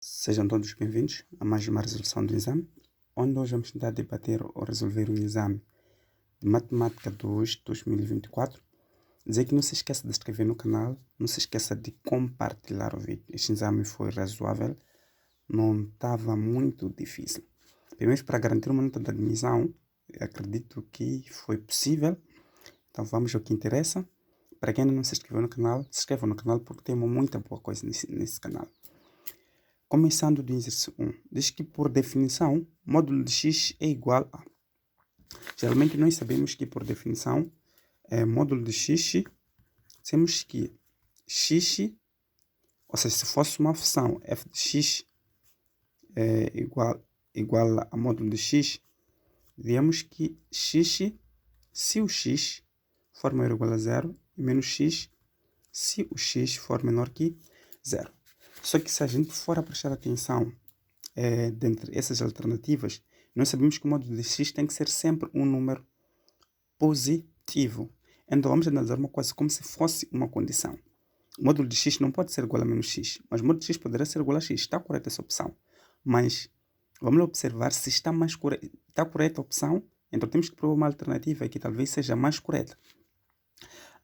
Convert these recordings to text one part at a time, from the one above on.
Sejam todos bem-vindos a mais uma resolução do exame, onde hoje vamos tentar debater ou resolver um exame de Matemática 2 de 2024. Dizer que não se esqueça de se inscrever no canal, não se esqueça de compartilhar o vídeo. Este exame foi razoável, não estava muito difícil. Primeiro, para garantir uma nota de admissão, acredito que foi possível. Então vamos ao que interessa. Para quem ainda não se inscreveu no canal, se inscreva no canal porque tem muita boa coisa nesse canal. Começando do exercício 1, diz que por definição, módulo de x é igual a... Geralmente nós sabemos que por definição, módulo de x, temos que x, ou seja, se fosse uma função f de x é igual a módulo de x, diríamos que x, se o x for maior ou igual a zero, e menos x, se o x for menor que zero. Só que se a gente for a prestar atenção dentre essas alternativas, nós sabemos que o módulo de x tem que ser sempre um número positivo. Então vamos analisar uma coisa como se fosse uma condição. O módulo de x não pode ser igual a menos x, mas o módulo de x poderá ser igual a x. Está correta essa opção. Mas vamos lá observar se está mais correta. Está correta a opção, então temos que provar uma alternativa que talvez seja mais correta.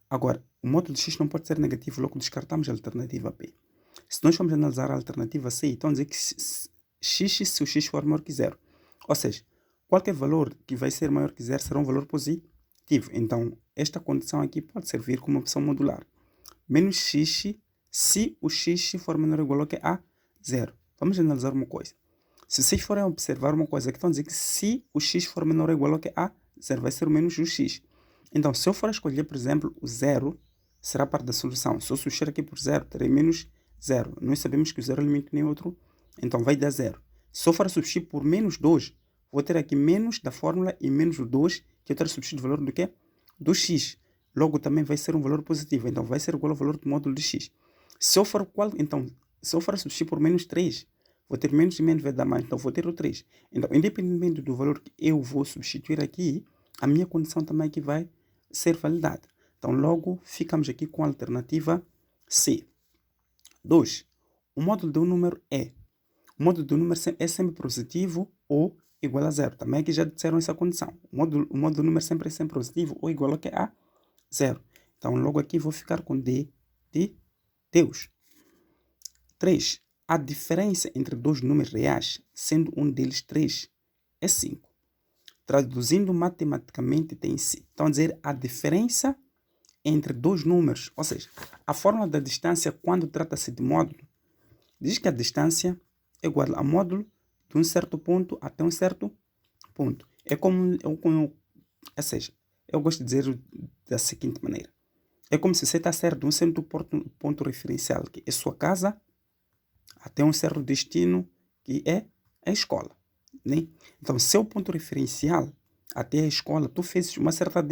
Agora, o módulo de x não pode ser negativo, logo descartamos a alternativa B. Se nós formos analisar a alternativa C, então dizer que x, se o x for maior que zero. Ou seja, qualquer valor que vai ser maior que zero será um valor positivo. Então, esta condição aqui pode servir como opção modular. Menos x, se o x for menor ou igual a que a zero. Vamos analisar uma coisa. Se vocês forem observar uma coisa, que estão dizendo que se o x for menor ou igual a que a zero, vai ser o menos do x. Então, se eu for escolher, por exemplo, o zero, será parte da solução. Se eu substituir aqui por zero, terei menos 0. Nós sabemos que o zero é limite neutro, então vai dar 0. Se eu for substituir por menos 2, vou ter aqui menos da fórmula e menos o 2, que eu terei substituir o valor do quê? Do x. Logo também vai ser um valor positivo, então vai ser igual ao valor do módulo de x. Se eu for substituir por menos 3, vou ter menos e menos vai dar mais, então vou ter o 3. Então, independentemente do valor que eu vou substituir aqui, a minha condição também aqui vai ser validada. Então, logo ficamos aqui com a alternativa C. 2. O módulo de um número é. O módulo do número é sempre positivo ou igual a zero. Também aqui já disseram essa condição. O módulo do número sempre é sempre positivo ou igual a zero. Então, logo aqui vou ficar com D de Deus. 3. A diferença entre dois números reais, sendo um deles 3, é 5. Traduzindo matematicamente, tem C. Então, a dizer a diferença entre dois números, ou seja, a fórmula da distância quando trata-se de módulo, diz que a distância é igual a módulo de um certo ponto até um certo ponto. Ou seja, eu gosto de dizer da seguinte maneira. É como se você está certo de um certo ponto referencial, que é sua casa, até um certo destino, que é a escola. Né? Então, seu ponto referencial até a escola, tu fez uma certa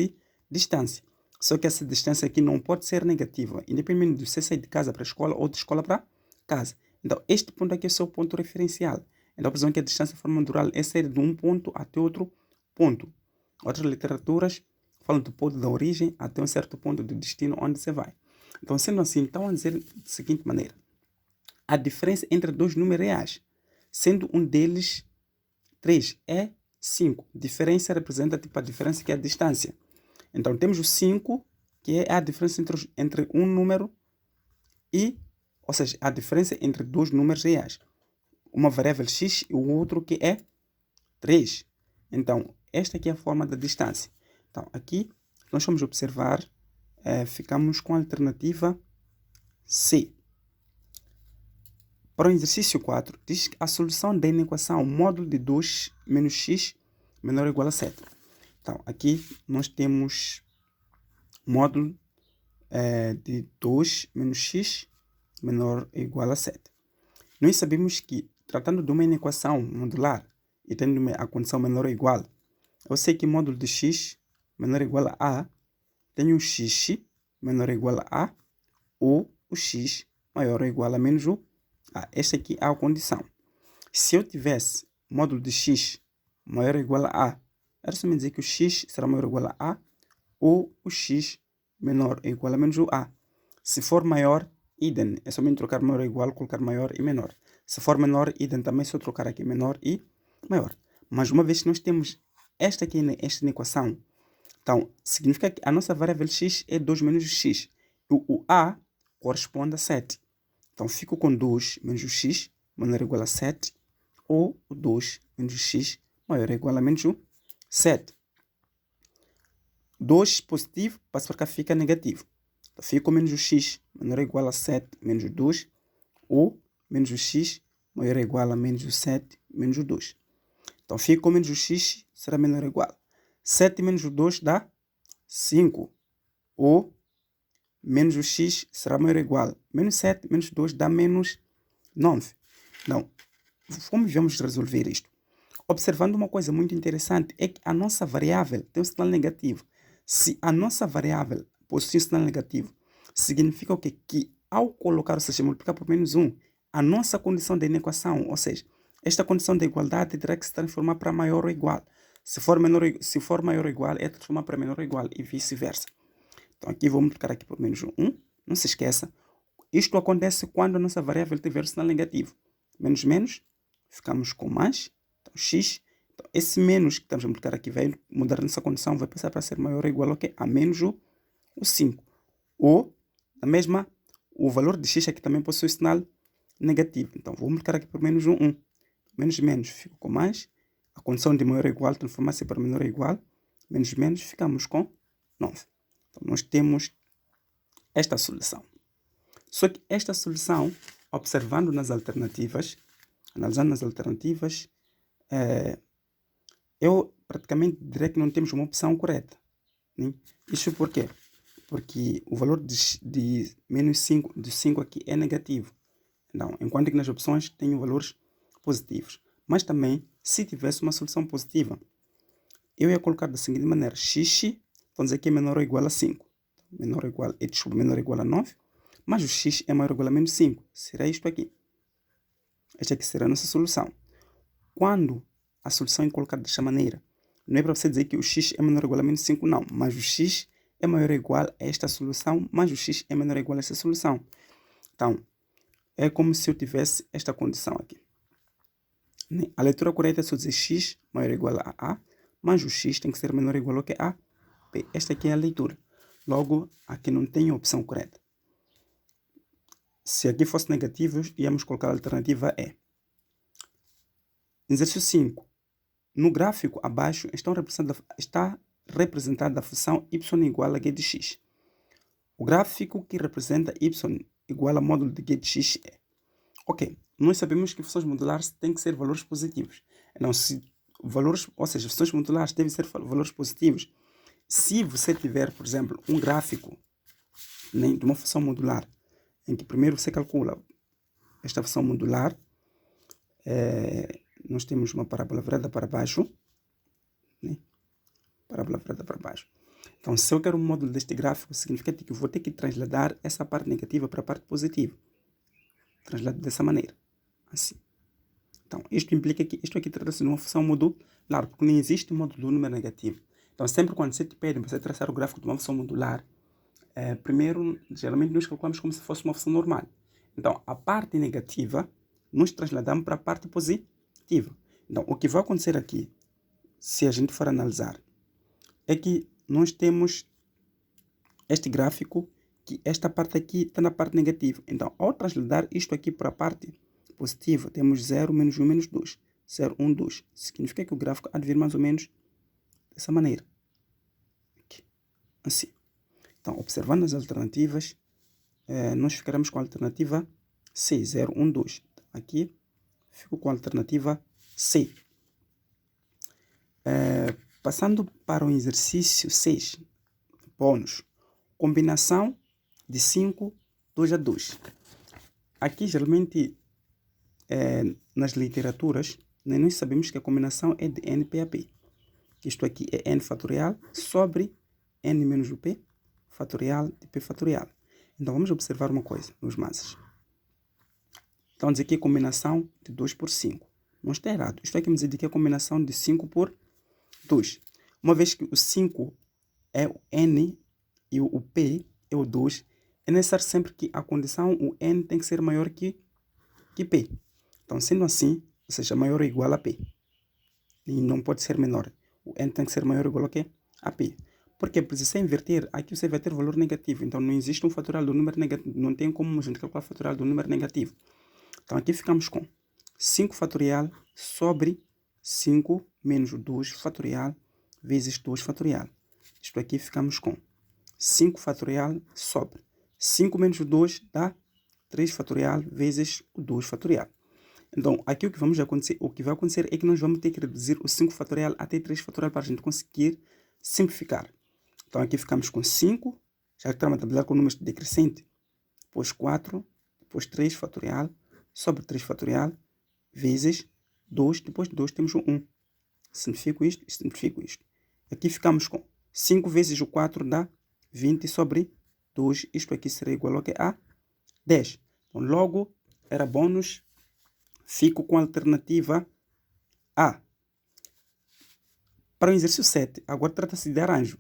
distância. Só que essa distância aqui não pode ser negativa, independente de você sair de casa para a escola ou de escola para casa. Então, este ponto aqui é o seu ponto referencial. Então, por exemplo, que a distância forma natural é sair de um ponto até outro ponto. Outras literaturas falam do ponto da origem até um certo ponto do destino onde você vai. Então, sendo assim, estão a dizer da seguinte maneira. A diferença entre dois números reais, sendo um deles 3, é 5. Diferença representa tipo a diferença que é a distância. Então, temos o 5, que é a diferença entre um número e, ou seja, a diferença entre dois números reais. Uma variável x e o outro que é 3. Então, esta aqui é a forma da distância. Então, aqui, nós vamos observar, ficamos com a alternativa C. Para o exercício 4, diz que a solução da equação módulo de 2 menos x menor ou igual a 7. Então, aqui nós temos módulo de 2 menos x menor ou igual a 7. Nós sabemos que, tratando de uma equação modular e tendo a condição menor ou igual, eu sei que módulo de x menor ou igual a A tem o x menor ou igual a A ou o x maior ou igual a menos o A. Esta aqui é a condição. Se eu tivesse módulo de x maior ou igual a A, era só me dizer que o x será maior ou igual a A ou o x menor ou igual a menos o A. Se for maior, idem. É somente trocar maior ou igual, colocar maior e menor. Se for menor, idem também, se eu trocar aqui menor e maior. Mas uma vez que nós temos esta na equação, então significa que a nossa variável x é 2 menos o x. O a corresponde a 7. Então fico com 2 menos o x menor ou igual a 7. Ou o 2 menos o x maior ou igual a menos o 7. 2 positivo, passa para cá, fica negativo. Então fico com menos o x menor ou igual a 7 menos o 2. Ou menos o x maior ou igual a menos o 7 menos o 2. Então fico com menos o x será menor ou igual. 7 menos o 2 dá 5. Ou menos o x será maior ou igual. Menos 7 menos 2 dá menos 9. Então, como vamos resolver isto? Observando uma coisa muito interessante, é que a nossa variável tem um sinal negativo. Se a nossa variável possui um sinal negativo, significa o quê? Que ao colocar, ou seja, multiplicar por menos 1, a nossa condição de inequação, ou seja, esta condição de igualdade terá que se transformar para maior ou igual. Se for maior ou igual, é transformar para menor ou igual e vice-versa. Então aqui vou multiplicar aqui por menos 1. Não se esqueça, isto acontece quando a nossa variável tiver um sinal negativo. Menos menos, ficamos com mais. Então x, então, esse menos que estamos a multiplicar aqui vai mudar nessa condição, vai passar para ser maior ou igual ao quê? A menos o 5. Ou, na mesma, o valor de x aqui também possui sinal negativo. Então vou multiplicar aqui por menos 1. Menos menos, fico com mais. A condição de maior ou igual transformar-se para menor ou igual. Menos menos, ficamos com 9. Então nós temos esta solução. Só que esta solução, observando nas alternativas, analisando nas alternativas, eu praticamente diria que não temos uma opção correta. Né? Isso por quê? Porque o valor de menos 5, de 5 aqui é negativo. Então, enquanto que nas opções tem valores positivos. Mas também, se tivesse uma solução positiva, eu ia colocar da seguinte maneira. X, vamos dizer que é menor ou igual a 5. Menor ou igual, menor ou igual a 9. Mas o x é maior ou igual a menos 5. Será isto aqui. Esta aqui será a nossa solução. Quando a solução é colocada desta maneira, não é para você dizer que o x é menor ou igual a menos 5, não. Mas o x é maior ou igual a esta solução, mas o x é menor ou igual a esta solução. Então, é como se eu tivesse esta condição aqui. A leitura correta é só dizer x maior ou igual a A, mas o x tem que ser menor ou igual ao que a B. Esta aqui é a leitura. Logo, aqui não tem a opção correta. Se aqui fosse negativo, íamos colocar a alternativa E. Exercício 5. No gráfico abaixo está representada a função y igual a g de x. O gráfico que representa y igual a módulo de g de x é... Ok, nós sabemos que funções modulares têm que ser valores positivos. Então, funções modulares devem ser valores positivos. Se você tiver, por exemplo, um gráfico, né, de uma função modular, em que primeiro você calcula esta função modular, nós temos uma parábola virada para baixo, né? Parábola virada para baixo. Então, se eu quero um módulo deste gráfico, significa que eu vou ter que trasladar essa parte negativa para a parte positiva. Traslado dessa maneira, assim. Então, isto implica que isto aqui trata-se de uma função modular, porque não existe módulo número negativo. Então, sempre quando você te pede para você traçar o gráfico de uma função modular, primeiro, geralmente, nós calculamos como se fosse uma função normal. Então, a parte negativa, nós trasladamos para a parte positiva. Então, o que vai acontecer aqui, se a gente for analisar, é que nós temos este gráfico, que esta parte aqui está na parte negativa. Então, ao trasladar isto aqui para a parte positiva, temos 0, menos 1, menos 2. 0, 1, 2. Significa que o gráfico há de vir mais ou menos dessa maneira. Aqui. Assim. Então, observando as alternativas, nós ficaremos com a alternativa C, 0, 1, 2. Aqui, fico com a alternativa C. Passando para o exercício 6, bônus. Combinação de 5, 2 a 2. Aqui, geralmente, nas literaturas, nós sabemos que a combinação é de n p a p. Isto aqui é n fatorial sobre n menos o p fatorial de p fatorial. Então, vamos observar uma coisa nos masses. Então, dizer que é combinação de 2 por 5. Não está errado. Isto aqui me diz que é combinação de 5 por 2. Uma vez que o 5 é o n e o p é o 2, é necessário sempre que a condição, o n tem que ser maior que p. Então, sendo assim, ou seja, maior ou igual a P. E não pode ser menor. O N tem que ser maior ou igual a quê? A P. Porque se inverter, aqui você vai ter valor negativo. Então, não existe um fatorial do número negativo. Não tem como a gente calcular o fatorial do número negativo. Então, aqui ficamos com 5 fatorial sobre 5 menos 2 fatorial vezes 2 fatorial. Isto aqui ficamos com 5 fatorial sobre 5 menos 2 dá 3 fatorial vezes o 2 fatorial. Então, aqui o que vai acontecer é que nós vamos ter que reduzir o 5 fatorial até 3 fatorial para a gente conseguir simplificar. Então, aqui ficamos com 5, já que estamos a trabalhar com números decrescentes, depois 4, depois 3 fatorial, sobre 3 fatorial, vezes 2, depois de 2 temos o 1. Simplifico isto e simplifico isto. Aqui ficamos com 5 vezes o 4 dá 20 sobre 2. Isto aqui será igual ao que? A 10. Então, logo, era bônus. Fico com a alternativa A. Para o exercício 7, agora trata-se de arranjo.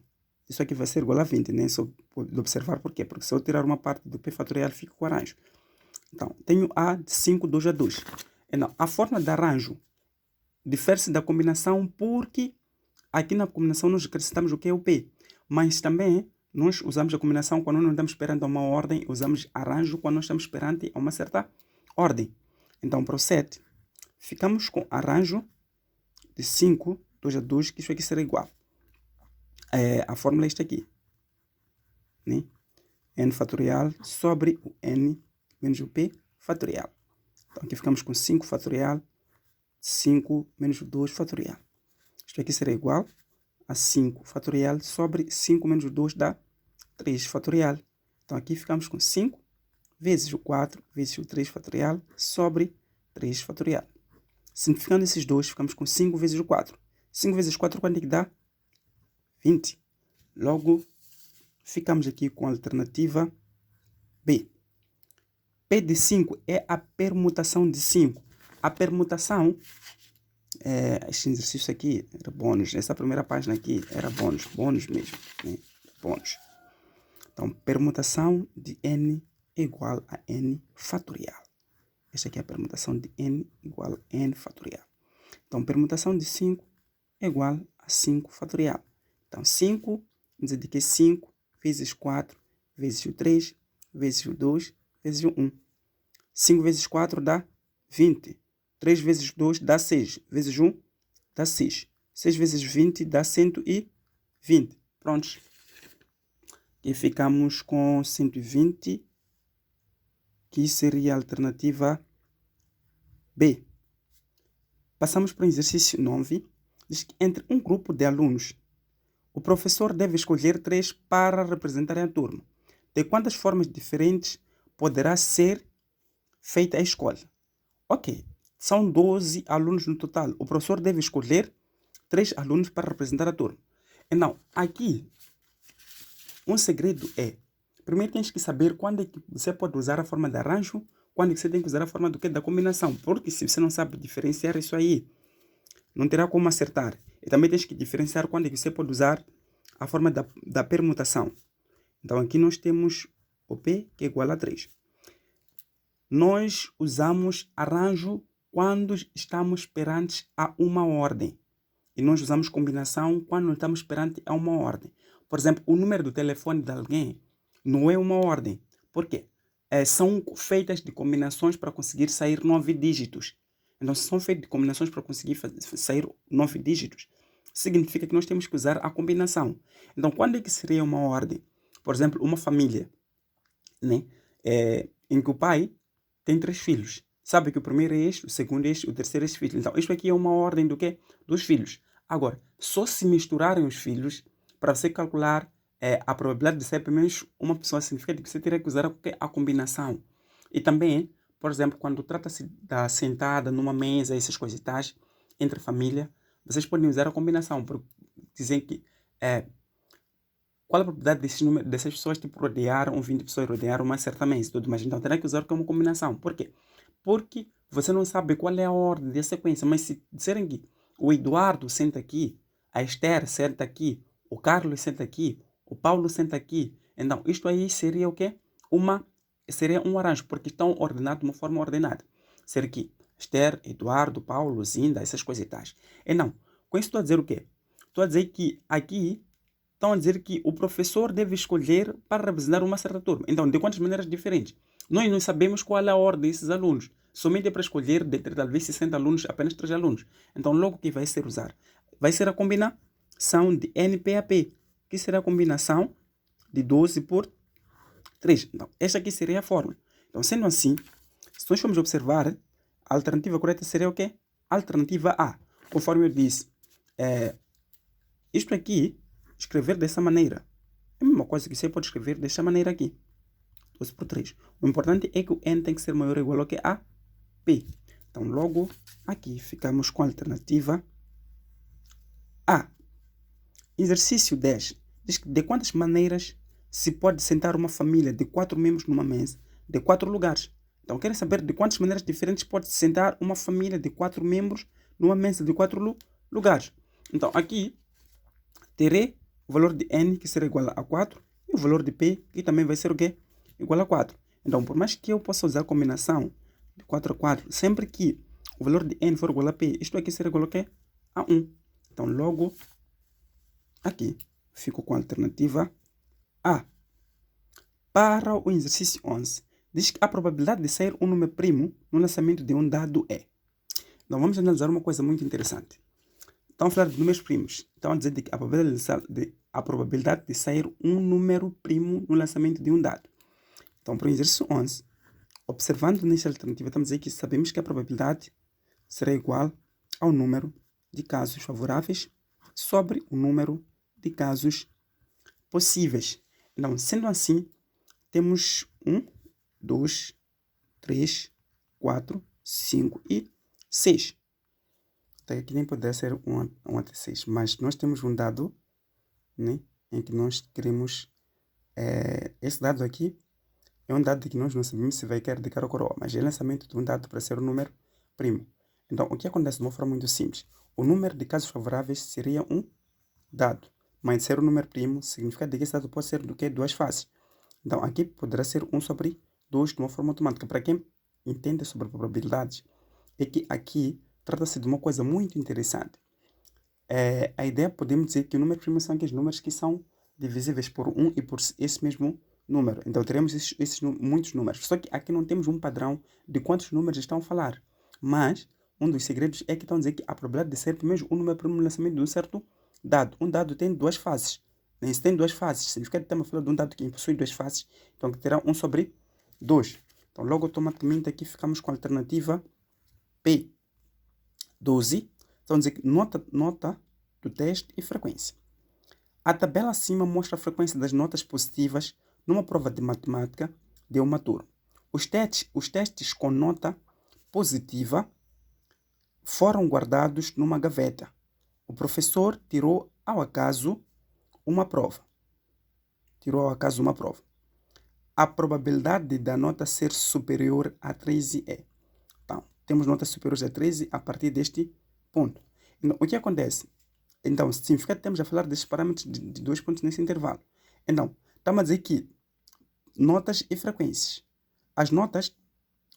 Isso aqui vai ser igual a 20, nem só pode observar por quê. Porque se eu tirar uma parte do P fatorial, fico com o arranjo. Então, tenho A de 5, 2 a 2. Então, a forma de arranjo difere-se da combinação porque aqui na combinação nós acrescentamos o que é o P. Mas também nós usamos a combinação quando não estamos perante uma ordem, usamos arranjo quando nós estamos perante uma certa ordem. Então, para o 7, ficamos com arranjo de 5, 2 a 2, que isso aqui será igual. A fórmula é esta aqui. Né? N fatorial sobre o N menos o P fatorial. Então, aqui ficamos com 5 fatorial, 5 menos 2 fatorial. Isto aqui será igual a 5 fatorial sobre 5 menos 2 dá 3 fatorial. Então, aqui ficamos com 5 vezes o 4 vezes o 3 fatorial sobre 3 fatorial. Simplificando esses dois, ficamos com 5 vezes o 4. 5 vezes 4, quanto é que dá? 20. Logo, ficamos aqui com a alternativa B. P de 5 é a permutação de 5. A permutação, este exercício aqui era bônus. Essa primeira página aqui era bônus. Bônus mesmo. Né? Bônus. Então, permutação de N igual a N fatorial. Esta aqui é a permutação de N igual a N fatorial. Então, permutação de 5 é igual a 5 fatorial. Então, 5, vamos dizer que é 5 vezes 4 vezes o 3 vezes o 2 vezes o 1. 5 vezes 4 dá 20. 3 vezes 2 dá 6. Vezes 1 dá 6. 6 vezes 20 dá 120. Prontos. E ficamos com 120, que seria a alternativa B. Passamos para o exercício 9. Diz que entre um grupo de alunos, o professor deve escolher 3 para representarem a turma. De quantas formas diferentes poderá ser feita a escolha? Ok, são 12 alunos no total. O professor deve escolher 3 alunos para representar a turma. Então, aqui, um segredo é, primeiro tens que saber quando é que você pode usar a forma de arranjo, quando é que você tem que usar a forma do quê? Da combinação. Porque se você não sabe diferenciar isso aí, não terá como acertar. E também tens que diferenciar quando é que você pode usar a forma da permutação. Então, aqui nós temos o P, que é igual a 3. Nós usamos arranjo quando estamos perante a uma ordem. E nós usamos combinação quando não estamos perante a uma ordem. Por exemplo, o número do telefone de alguém não é uma ordem. Por quê? São feitas de combinações para conseguir sair 9 dígitos. Então, se são feitas de combinações para conseguir sair 9 dígitos, significa que nós temos que usar a combinação. Então, quando é que seria uma ordem? Por exemplo, uma família, né? Em que o pai tem 3 filhos. Sabe que o primeiro é este, o segundo é este, o terceiro é este filho. Então, isto aqui é uma ordem do quê? Dos filhos. Agora, só se misturarem os filhos para você calcular a probabilidade de ser pelo menos uma pessoa significa que você teria que usar a combinação. E também, por exemplo, quando trata-se da sentada numa mesa, essas coisas tais, entre família, vocês podem usar a combinação, porque dizem que qual a probabilidade dessas pessoas tipo, rodearam, 20 pessoas rodearam uma certa mesa e tudo mais. Então, terá que usar como combinação. Por quê? Porque você não sabe qual é a ordem da sequência, mas se disserem que o Eduardo senta aqui, a Esther senta aqui, o Carlos senta aqui, o Paulo senta aqui, então isto aí seria o quê? Seria um arranjo, porque estão ordenados de uma forma ordenada. Seria que Esther, Eduardo, Paulo, Zinda, essas coisas e tais. Não. Com isso estou a dizer o quê? Estou a dizer que aqui estão a dizer que o professor deve escolher para representar uma certa turma. Então, de quantas maneiras diferentes? Nós não sabemos qual é a ordem desses alunos. Somente é para escolher, dentre talvez 60 alunos, apenas 3 alunos. Então, logo que vai ser usar? Vai ser a combinação de NPAP, que será a combinação de 12 por 3. Então, esta aqui seria a fórmula. Então, sendo assim, se nós formos observar, a alternativa correta seria o quê? Alternativa A. Conforme eu disse, isto aqui, escrever dessa maneira, é a mesma coisa que você pode escrever desta maneira aqui. 12 por 3. O importante é que o N tem que ser maior ou igual ao que a P. Então, logo aqui ficamos com a alternativa A. Exercício 10. Diz que de quantas maneiras se pode sentar uma família de 4 membros numa mesa de 4 lugares? Então, querem saber de quantas maneiras diferentes pode se sentar uma família de 4 membros numa mesa de 4 lugares. Então, aqui terei o valor de N que será igual a 4 e o valor de P que também vai ser o quê? Igual a 4. Então, por mais que eu possa usar a combinação de 4 a 4, sempre que o valor de N for igual a P, isto aqui será igual a quê? A 1. Então, logo, aqui, fico com a alternativa A. Para o exercício 11, diz que a probabilidade de sair um número primo no lançamento de um dado é. Então, vamos analisar uma coisa muito interessante. Estão a falar de números primos. Estão a dizer que a probabilidade de sair um número primo no lançamento de um dado. Então, para o exercício 11, observando nesta alternativa, estamos a dizer que sabemos que a probabilidade será igual ao número de casos favoráveis sobre o número de casos possíveis. Então, sendo assim, temos 1, 2, 3, 4, 5 e 6. Até aqui nem poderia ser 1 até 6, mas nós temos um dado, né, em que nós queremos... esse dado aqui é um dado que nós não sabemos se vai cair de cara ou coroa, mas é o lançamento de um dado para ser um número primo. Então, o que acontece de uma forma muito simples? O número de casos favoráveis seria um dado, mas ser um número primo significa que esse dado pode ser do que? 2 faces. Então, aqui poderá ser 1 sobre 2 de uma forma automática. Para quem entende sobre probabilidades, é que aqui trata-se de uma coisa muito interessante. A ideia, podemos dizer que o número primo são aqueles números que são divisíveis por 1 e por esse mesmo número. Então, teremos muitos números. Só que aqui não temos um padrão de quantos números estão a falar. Mas, um dos segredos é que estão a dizer que a probabilidade de ser pelo menos um número primo no lançamento de um certo dado. Um dado tem 2 faces. Se tem 2 faces, significa que estamos a falar de um dado que possui 2 faces, então que terá 1 sobre 2. Então, logo automaticamente aqui ficamos com a alternativa P. 12. Então, dizer que nota do teste e frequência. A tabela acima mostra a frequência das notas positivas numa prova de matemática de uma turma. Os testes com nota positiva foram guardados numa gaveta. O professor tirou ao acaso uma prova. A probabilidade da nota ser superior a 13 é. Então, temos notas superiores a 13 a partir deste ponto. Então, o que acontece? Então, significa que estamos a falar destes parâmetros de 2 pontos nesse intervalo. Então, estamos a dizer que notas e frequências. As notas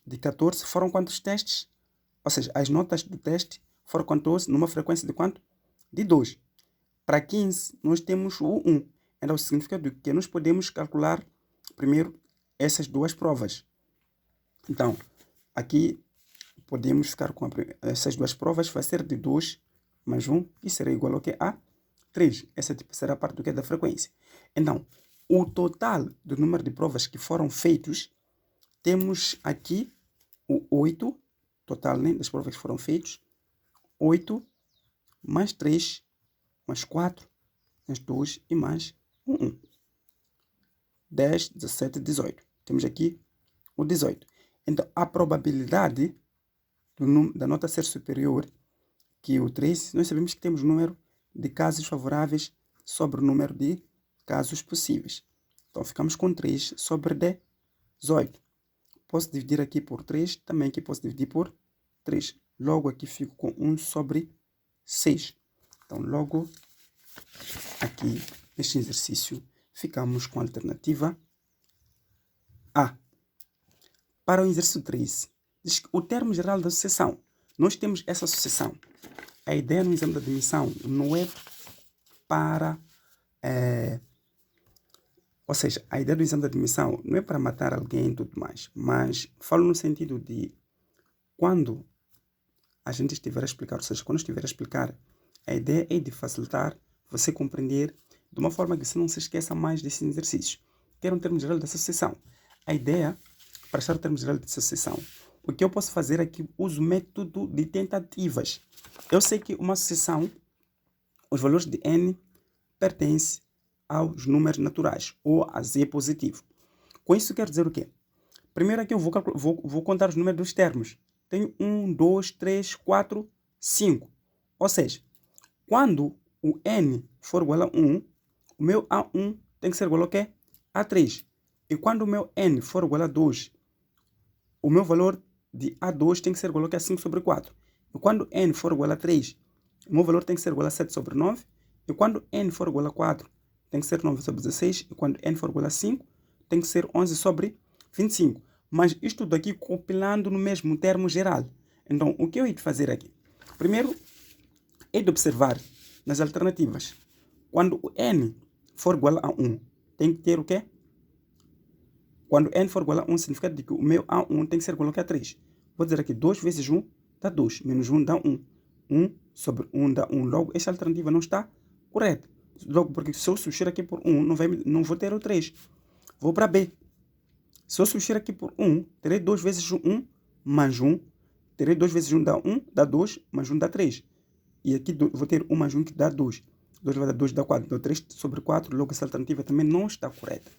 de 14 foram quantos testes? Ou seja, as notas do teste foram 14 numa frequência de quanto? De 2. Para 15, nós temos o 1. Então, significa que nós podemos calcular primeiro essas duas provas. Então, aqui podemos ficar com essas duas provas, vai ser de 2 mais 1, que será igual ao que? A 3. Essa será a parte do que? Da frequência. Então, o total do número de provas que foram feitos, temos aqui o 8, total, né, das provas que foram feitas, 8 mais 3, mais 4, mais 2 e mais 1. 10, 17, 18. Temos aqui o 18. Então, a probabilidade da nota ser superior que o 3, nós sabemos que temos o número de casos favoráveis sobre o número de casos possíveis. Então, ficamos com 3 sobre 18. Posso dividir aqui por 3, também aqui posso dividir por 3. Logo aqui fico com 1 sobre 6. Então, logo aqui, neste exercício, ficamos com a alternativa A. Para o exercício 13, diz que o termo geral da sucessão, nós temos essa sucessão. A ideia no exame de admissão não é para... ou seja, a ideia do exame de admissão não é para matar alguém e tudo mais, mas falo no sentido de quando a gente estiver a explicar, ou seja, quando estiver a explicar, a ideia é de facilitar você compreender de uma forma que você não se esqueça mais desses exercícios. Quero um termo geral dessa sucessão. A ideia, para achar o termo geral dessa sucessão, o que eu posso fazer é que uso o método de tentativas. Eu sei que uma sucessão, os valores de n pertencem aos números naturais, ou a z positivo. Com isso quero dizer o quê? Primeiro aqui eu vou contar os números dos termos. Tenho 1, 2, 3, 4, 5. Ou seja, quando o n for igual a 1, o meu A1 tem que ser igual a quê? A3. E quando o meu n for igual a 2, o meu valor de A2 tem que ser igual a 5 sobre 4. E quando n for igual a 3, o meu valor tem que ser igual a 7 sobre 9. E quando n for igual a 4, tem que ser 9 sobre 16. E quando n for igual a 5, tem que ser 11 sobre 25. Mas isto daqui compilando no mesmo termo geral. Então, o que eu hei de fazer aqui? Primeiro, hei de observar nas alternativas. Quando o n for igual a 1, tem que ter o quê? Quando n for igual a 1, significa que o meu A1 tem que ser igual a 3. Vou dizer aqui 2 vezes 1 dá 2, menos 1 dá 1. 1 sobre 1 dá 1. Logo, esta alternativa não está correta. Logo, porque se eu substituir aqui por 1, não vou ter o 3. Vou para B. Se eu substituir aqui por 1, terei 2 vezes 1 mais 1. Terei 2 vezes 1 dá 1, dá 2, mais 1 dá 3. E aqui vou ter 1 mais 1 que dá 2. 2 vai dar 2, dá 4. Então 3 sobre 4, logo essa alternativa também não está correta.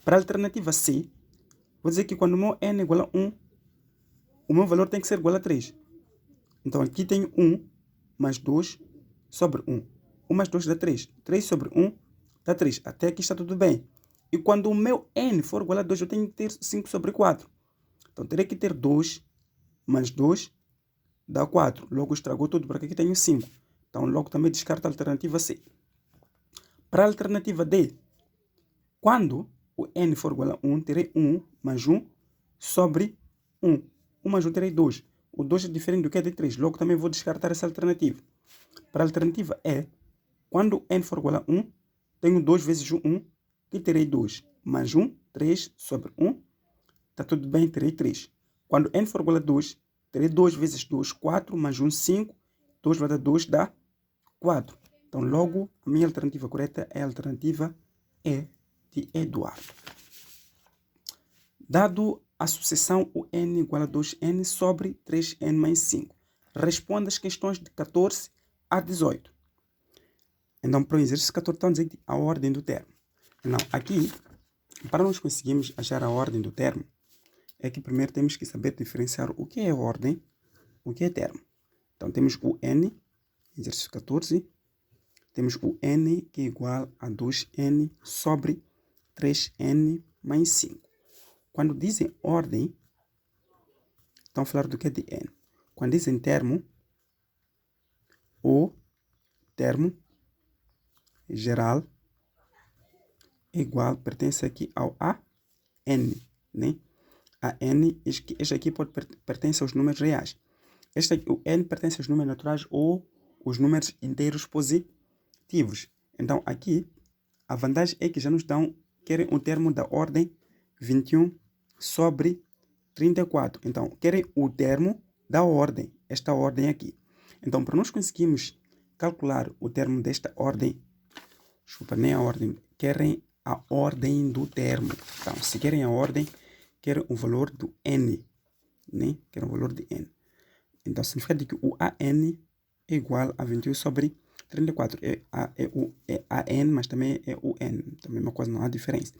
Para a alternativa C, vou dizer que quando o meu n é igual a 1, o meu valor tem que ser igual a 3. Então aqui tenho 1 mais 2 sobre 1. 1 mais 2 dá 3. 3 sobre 1 dá 3. Até aqui está tudo bem. E quando o meu n for igual a 2, eu tenho que ter 5 sobre 4. Então terei que ter 2 mais 2 dá 4. Logo estragou tudo, porque aqui tenho 5. Então logo também descarto a alternativa C. Para a alternativa D, quando o n for igual a 1, terei 1 mais 1 sobre 1. 1 mais 1 terei 2. O 2 é diferente do que é de 3. Logo também vou descartar essa alternativa. Para a alternativa E, quando n for igual a 1, tenho 2 vezes 1, que terei 2. Mais 1, 3 sobre 1. Está tudo bem, terei 3. Quando n for igual a 2, terei 2 vezes 2, 4, mais 1, 5. 2 vai dar 2, dá 4. Então, logo, a minha alternativa correta é a alternativa E de Eduardo. Dado a sucessão o n igual a 2n sobre 3n mais 5. Responda as questões de 14 a 18. Então, para o exercício 14, estão dizendo a ordem do termo. Então, aqui, para nós conseguirmos achar a ordem do termo, é que primeiro temos que saber diferenciar o que é ordem, o que é termo. Então, temos o n, exercício 14, temos o n que é igual a 2n sobre 3n mais 5. Quando dizem ordem, estão a falar do que é de n. Quando dizem termo, o termo geral igual, pertence aqui ao a n, né? A n, este aqui pertence aos números reais. Este aqui, o n pertence aos números naturais ou os números inteiros positivos. Então, aqui, a vantagem é que já nos querem um termo da ordem 21 sobre 34. Então, querem o termo da ordem, esta ordem aqui. Então, para nós conseguirmos calcular o termo desta ordem, desculpa, nem a ordem, querem a ordem do termo. Então, se querem a ordem, querem o valor do n, né? Querem o valor de n. Então, significa que o AN é igual a 21 sobre 34. É AN, mas também é o n. Então, a mesma coisa, não há diferença.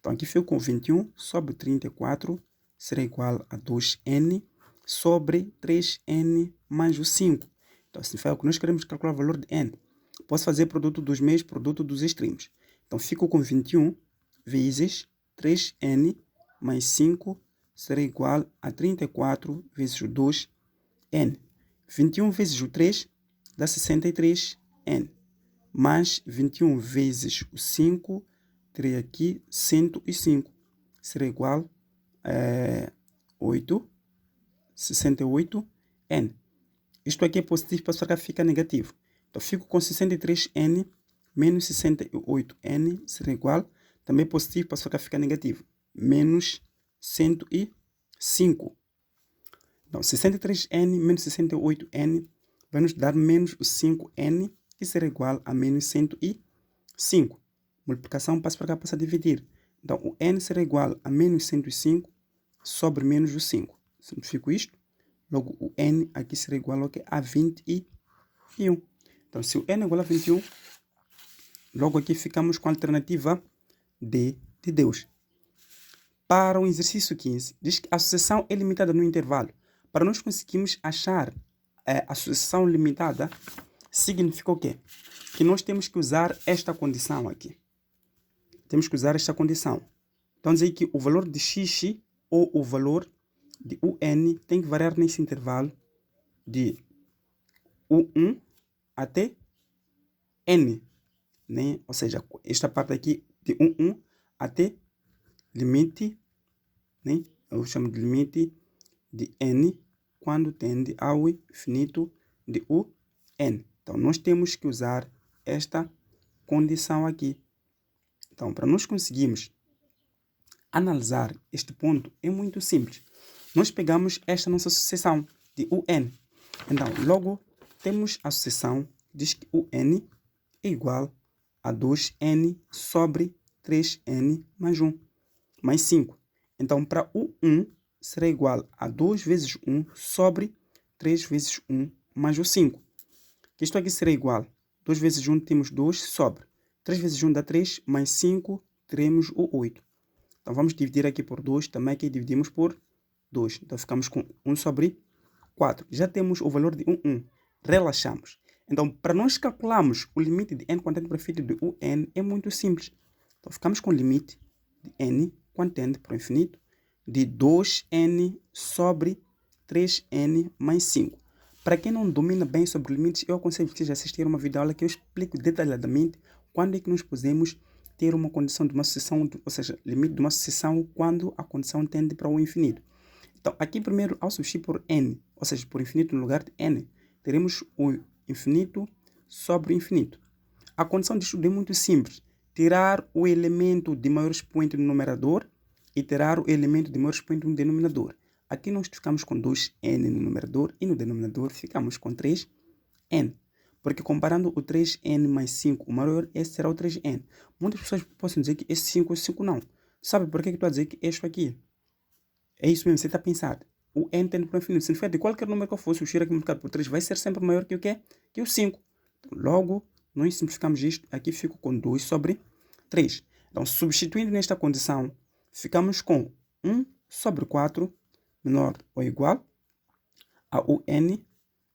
Então, aqui fico com 21 sobre 34 será igual a 2n sobre 3n mais o 5. Então, significa que nós queremos calcular o valor de n. Posso fazer produto dos meios, produto dos extremos. Então, fico com 21 vezes 3n mais 5 será igual a 34 vezes o 2n. 21 vezes o 3 dá 63n. Mais 21 vezes o 5, terei aqui 105. Será igual a 8 68n. Isto aqui é positivo, para cá fica negativo. Então, fico com 63n menos 68n será igual, também positivo, para cá fica negativo, menos 105. Então, 63n menos 68n vai nos dar menos o 5n, que será igual a menos 105. Multiplicação, passa para cá, passa a dividir. Então, o n será igual a menos 105 sobre menos o 5. Simplifico isto. Logo, o n aqui será igual ao que? A 21. Então, se o n é igual a 21, logo aqui ficamos com a alternativa D de Deus. Para o exercício 15, diz que a sucessão é limitada no intervalo. Para nós conseguirmos achar a sucessão limitada, significa o quê? Que nós temos que usar esta condição aqui. Temos que usar esta condição. Então, dizer que o valor de x ou o valor de un tem que variar nesse intervalo de u1 até n. Né? Ou seja, esta parte aqui de u1 até limite, né? Eu chamo de limite de n quando tende ao infinito de un. Então, nós temos que usar esta condição aqui. Então, para nós conseguirmos analisar este ponto, é muito simples. Nós pegamos esta nossa sucessão de un. Então, logo, temos a sucessão, diz que un é igual a 2n sobre 3n mais 1, mais 5. Então, para u1, será igual a 2 vezes 1 sobre 3 vezes 1 mais o 5. Que isto aqui será igual. 2 vezes 1 temos 2 sobre. 3 vezes 1 dá 3, mais 5 teremos o 8. Então, vamos dividir aqui por 2, também aqui dividimos por 2. Então, ficamos com 1 sobre 4. Já temos o valor de un. Relaxamos. Então, para nós calcularmos o limite de n quando tende para o infinito de un, é muito simples. Então, ficamos com o limite de n quando tende para o infinito de 2n sobre 3n mais 5. Para quem não domina bem sobre limites, eu aconselho vocês a assistir uma videoaula que eu explico detalhadamente quando é que nós podemos ter uma condição de uma sucessão, ou seja, limite de uma sucessão quando a condição tende para o infinito. Então, aqui primeiro, ao substituir por n, ou seja, por infinito no lugar de n, teremos o infinito sobre o infinito. A condição disto é muito simples. Tirar o elemento de maior expoente no numerador e tirar o elemento de maior expoente no denominador. Aqui nós ficamos com 2n no numerador e no denominador ficamos com 3n. Porque comparando o 3n mais 5, o maior esse será o 3n. Muitas pessoas possam dizer que esse 5 é 5 não. Sabe por que eu estou a dizer que este aqui? É isso mesmo, você está a pensar. O n tende para o infinito. Significa de qualquer número que eu fosse, o x aqui multiplicado por 3 vai ser sempre maior que o quê? Que o 5. Então, logo, nós simplificamos isto. Aqui fico com 2 sobre 3. Então, substituindo nesta condição, ficamos com 1 sobre 4 menor ou igual a un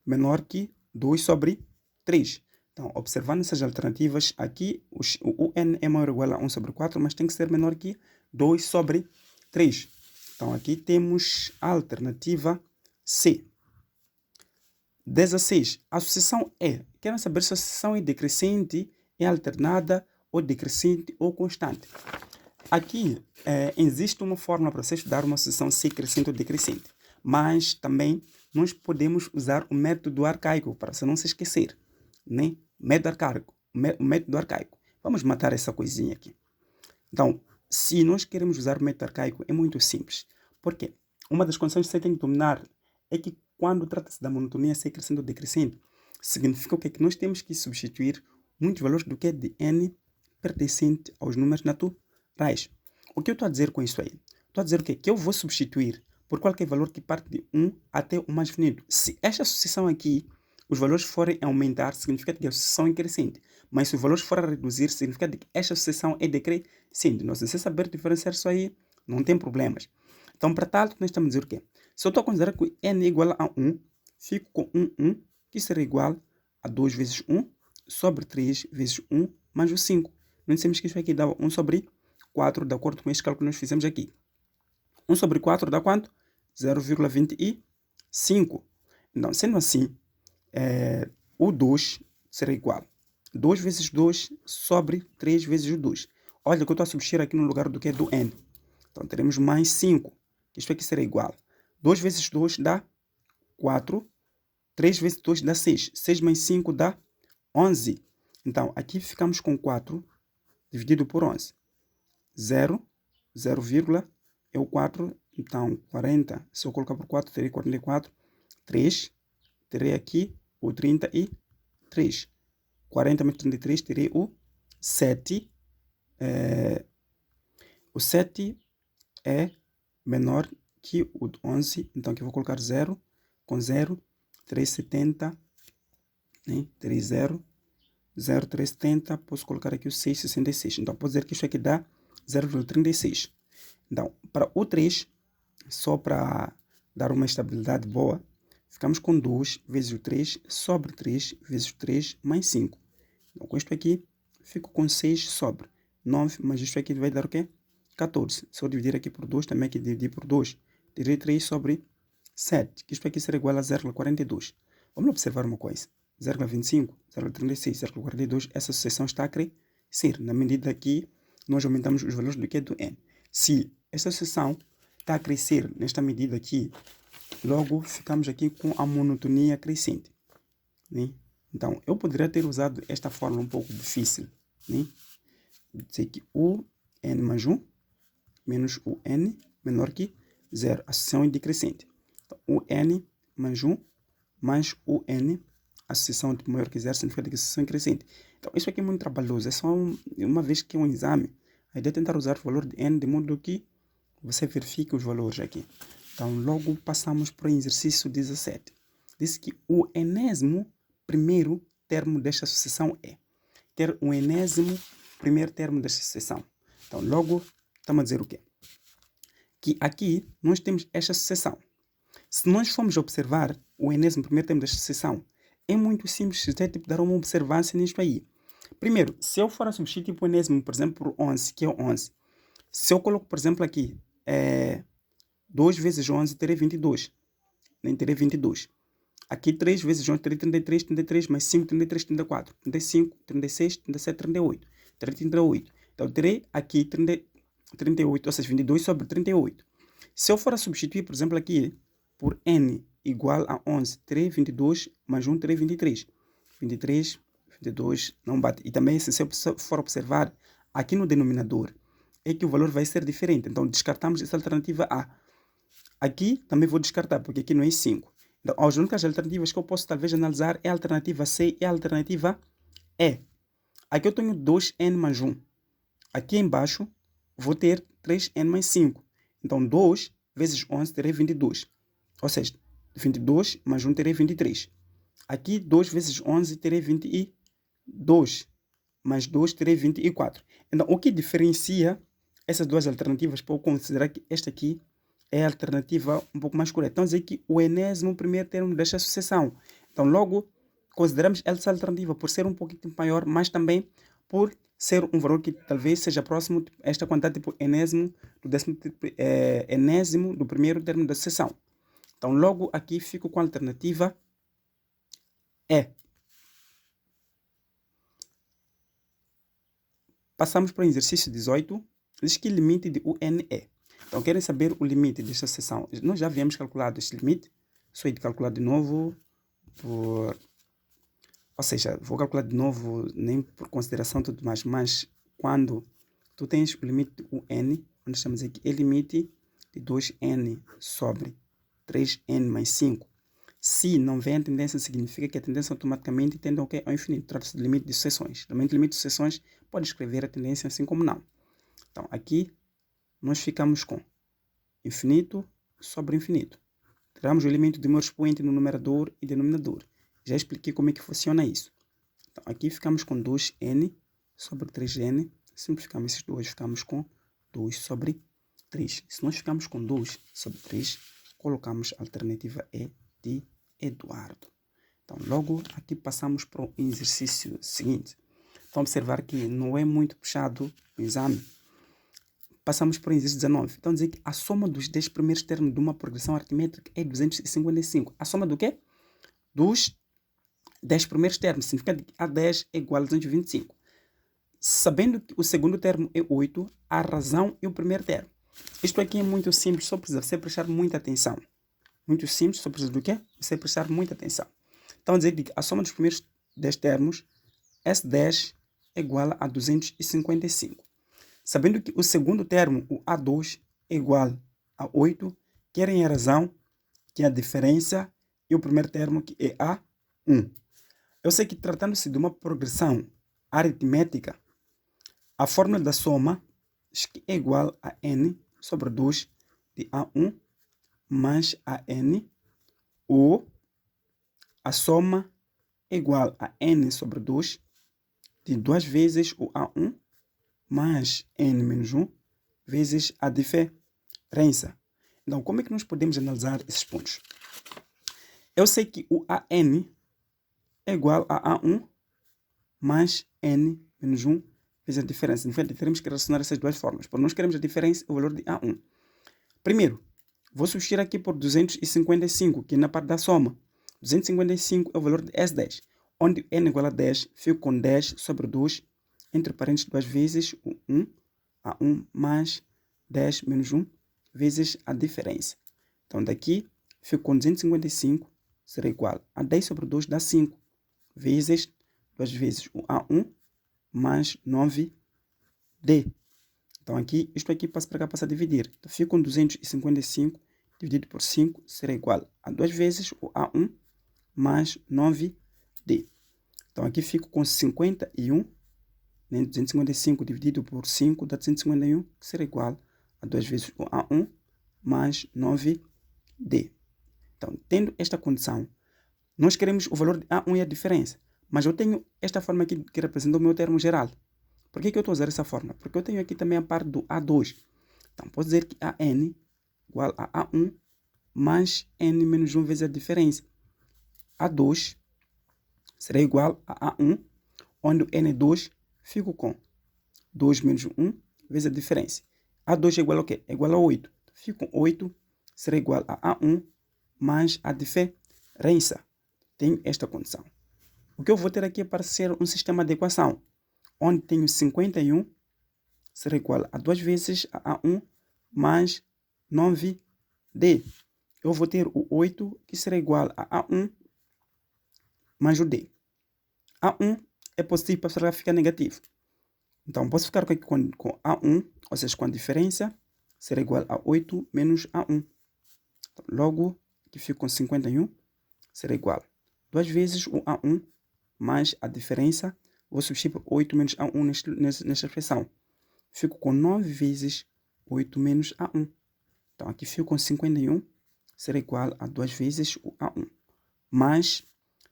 menor que 2 sobre 3. Então, observando essas alternativas, aqui o un é maior ou igual a 1 sobre 4, mas tem que ser menor que 2 sobre 3. Então, aqui temos a alternativa C. 16. A sucessão é. Querem saber se a sucessão é decrescente, é alternada, ou decrescente, ou constante. Aqui existe uma fórmula para você estudar uma sucessão se crescente ou decrescente. Mas também nós podemos usar o método arcaico, para você não se esquecer. Né? Método arcaico. Vamos matar essa coisinha aqui. Então, se nós queremos usar o método arcaico, é muito simples. Por quê? Uma das condições que você tem que dominar é que quando trata-se da monotonia ser crescente ou decrescente, significa o quê? Que nós temos que substituir muitos valores do que é de n pertencente aos números naturais. O que eu estou a dizer com isso aí? Estou a dizer o quê? Que eu vou substituir por qualquer valor que parte de 1 até o mais infinito. Se esta sucessão aqui, os valores forem aumentar, significa que a sucessão é crescente. Mas se os valores forem reduzir, significa que esta sucessão é decrescente. Nós, se você saber diferenciar isso aí, não tem problemas. Então, para tal, nós estamos a dizer o quê? Se eu estou a considerar que n é igual a 1, fico com 1, que será igual a 2 vezes 1 sobre 3 vezes 1 mais o 5. Nós dissemos que isso aqui dá 1 sobre 4, de acordo com este cálculo que nós fizemos aqui. 1 sobre 4 dá quanto? 0,25. Então, sendo assim, o 2 será igual a 2 vezes 2 sobre 3 vezes o 2. Olha que eu estou a substituir aqui no lugar do que é do n. Então, teremos mais 5. Isto aqui será igual. 2 vezes 2 dá 4. 3 vezes 2 dá 6. 6 mais 5 dá 11. Então, aqui ficamos com 4 dividido por 11. 0, 0, é o 4. Então, 40. Se eu colocar por 4, terei 44. 3. Terei aqui o 33. 40 menos 33, terei o 7. O 7 é menor que o 11. Então, aqui eu vou colocar 0. Com 0, terei 70. Né? Terei 0. 0, 370. Posso colocar aqui o 6, 66. Então, posso dizer que isso aqui dá 0,36. Então, para o 3, só para dar uma estabilidade boa, ficamos com 2 vezes o 3 sobre 3 vezes o 3 mais 5. Então, com isto aqui, fico com 6 sobre 9, mas isto aqui vai dar o quê? 14. Se eu dividir aqui por 2, também aqui dividir por 2, terei 3 sobre 7, que isto aqui será igual a 0,42. Vamos observar uma coisa. 0,25, 0,36, 0,42, essa sucessão está a crescer, na medida que nós aumentamos os valores do que do n. Se esta sucessão está a crescer nesta medida aqui, logo ficamos aqui com a monotonia crescente. Né? Então, eu poderia ter usado esta fórmula um pouco difícil. Né? Dizer que o n mais 1 menos o n menor que 0. A sucessão é decrescente. Então, o n mais 1 mais o n, a sucessão de maior que 0 significa que a sucessão é crescente. Então, isso aqui é muito trabalhoso. É só uma vez que é um exame, a ideia é tentar usar o valor de n de modo que você verifique os valores aqui. Então, logo passamos para o exercício 17. Diz que o enésimo primeiro termo desta sucessão é ter o enésimo primeiro termo desta sucessão. Então, logo, estamos a dizer o quê? Que aqui nós temos esta sucessão. Se nós formos observar o enésimo primeiro termo desta sucessão, é muito simples, é tipo dar uma observância nisto aí. Primeiro, se eu for a substituir o enésimo, por exemplo, por 11, que é o 11, se eu coloco, por exemplo, aqui, 2 vezes 11, terei 22. Nem terei 22. Aqui 3 vezes 11, terei 33, 33, mais 5, 33, 34, 35, 36, 37, 38. Terei 38. Então, terei aqui 38, ou seja, 22 sobre 38. Se eu for a substituir, por exemplo, aqui, por n igual a 11, terei 22, mais 1, terei 23. 23, 22, não bate. E também, se eu for observar, aqui no denominador, é que o valor vai ser diferente. Então, descartamos essa alternativa A. Aqui também vou descartar, porque aqui não é 5. Então, as únicas alternativas que eu posso talvez analisar é a alternativa C e a alternativa E. Aqui eu tenho 2n mais 1. Aqui embaixo vou ter 3n mais 5. Então, 2 vezes 11 terei 22. Ou seja, 22 mais 1 terei 23. Aqui, 2 vezes 11 terei 22. Mais 2 terei 24. Então, o que diferencia essas duas alternativas para eu considerar que esta aqui é a alternativa um pouco mais correta. Então, dizer que o enésimo primeiro termo desta sucessão. Então, logo, consideramos essa alternativa por ser um pouquinho maior, mas também por ser um valor que talvez seja próximo a esta quantidade tipo enésimo do enésimo do primeiro termo da sucessão. Então, logo aqui fico com a alternativa E. Passamos para o exercício 18. Diz que limite de UN é. Então, querem saber o limite desta seção? Nós já havíamos calculado este limite. Só de calcular de novo. Ou seja, vou calcular de novo nem por consideração tudo mais. Mas quando tu tens o limite de UN, onde estamos aqui, é limite de 2n sobre 3n mais 5. Se não vem a tendência, significa que a tendência automaticamente tende ao infinito. Trata-se de limite de sucessões. Também de limite de sucessões, pode escrever a tendência assim como não. Então, aqui, nós ficamos com infinito sobre infinito. Tiramos o elemento de maior expoente no numerador e denominador. Já expliquei como é que funciona isso. Então, aqui ficamos com 2n sobre 3n. Simplificamos esses dois, ficamos com 2 sobre 3. Se nós ficamos com 2 sobre 3, colocamos a alternativa E de Eduardo. Então, logo aqui passamos para o exercício seguinte. Então, observar que não é muito puxado o exame. Passamos para o exercício 19. Então, dizer que a soma dos 10 primeiros termos de uma progressão aritmétrica é 255. A soma do quê? Dos 10 primeiros termos. Significa que A10 é igual a 225. Sabendo que o segundo termo é 8, a razão é o primeiro termo. Isto aqui é muito simples, só precisa você prestar muita atenção. Muito simples, só precisa do quê? Você prestar muita atenção. Então, dizer que a soma dos primeiros 10 termos, S10 é igual a 255. Sabendo que o segundo termo, o A2, é igual a 8, querem a razão, que é a diferença, e o primeiro termo, que é A1. Eu sei que tratando-se de uma progressão aritmética, a fórmula da soma é igual a n sobre 2 de A1 mais AN, ou a soma é igual a n sobre 2 de 2 vezes o A1 mais n menos 1 vezes a diferença. Então, como é que nós podemos analisar esses pontos? Eu sei que o AN é igual a A1 mais n menos 1 vezes a diferença. Então, teremos que relacionar essas duas formas. Por nós queremos a diferença e o valor de A1. Primeiro, vou substituir aqui por 255, que é na parte da soma. 255 é o valor de S10, onde n igual a 10, fico com 10 sobre 2, entre parênteses 2 vezes o 1, A1 mais 10 menos 1, vezes a diferença. Então, daqui, fico com 255, será igual a 10 sobre 2 dá 5, vezes 2 vezes o A1 mais 9D. Então, aqui, isto aqui passa para cá, passa a dividir. Então, fico com 255 dividido por 5 será igual a 2 vezes o A1 mais 9D. Então, aqui fico com 51, né? 255 dividido por 5 dá 251, que será igual a 2 vezes o A1 mais 9D. Então, tendo esta condição, nós queremos o valor de A1 e a diferença. Mas eu tenho esta forma aqui que representa o meu termo geral. Por que eu estou a usar essa forma? Porque eu tenho aqui também a parte do A2. Então, posso dizer que AN igual a A1 mais N menos 1 vezes a diferença. A2 será igual a A1, onde o N2 fico com 2 menos 1 vezes a diferença. A2 é igual a quê? É igual a 8. Fico com 8, será igual a A1 mais a diferença. Tenho esta condição. O que eu vou ter aqui é para ser um sistema de equação, onde tenho 51 será igual a 2 vezes a A1 mais 9D. Eu vou ter o 8, que será igual a A1 mais o D. A1 é positivo, para ficar negativo. Então, posso ficar aqui com A1, ou seja, com a diferença, será igual a 8 menos A1. Então, logo, aqui fico com 51, será igual a 2 vezes o A1 mais a diferença. Vou substituir por 8 menos A1 nesta expressão. Fico com 9 vezes 8 menos A1. Então, aqui fico com 51, será igual a 2 vezes o A1. Mais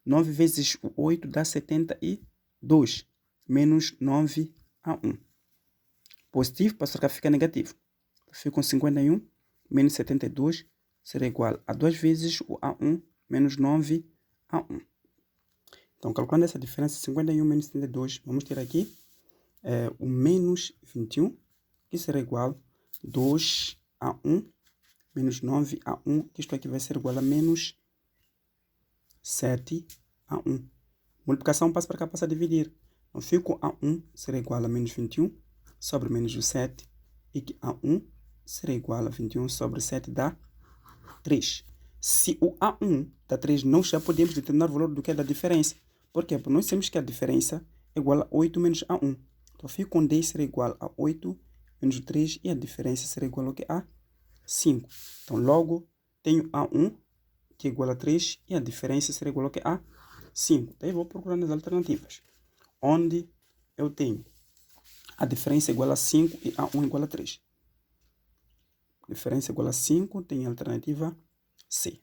9 vezes o 8 dá 72, menos 9A1. Positivo, para cá fica negativo. Fico com 51, menos 72, será igual a 2 vezes o A1, menos 9A1. Então, calculando essa diferença, 51 menos 72, vamos ter aqui o menos 21, que será igual a 2A1 menos 9A1, que isto aqui vai ser igual a menos 7A1. Multiplicação passa para cá, passa a dividir. Então, fico A1 será igual a menos 21 sobre menos o 7, e que A1 será igual a 21 sobre 7 dá 3. Se o A1 dá 3, nós já podemos determinar o valor do que é da diferença. Por quê? Porque nós sabemos que a diferença é igual a 8 menos A1. Então, fico com 10 será igual a 8 menos 3, e a diferença será igual ao que? A 5. Então, logo, tenho A1, que é igual a 3, e a diferença será igual ao que? A 5. Daí vou procurar nas alternativas, onde eu tenho a diferença igual a 5 e A1 igual a 3. Diferença igual a 5, tem a alternativa C.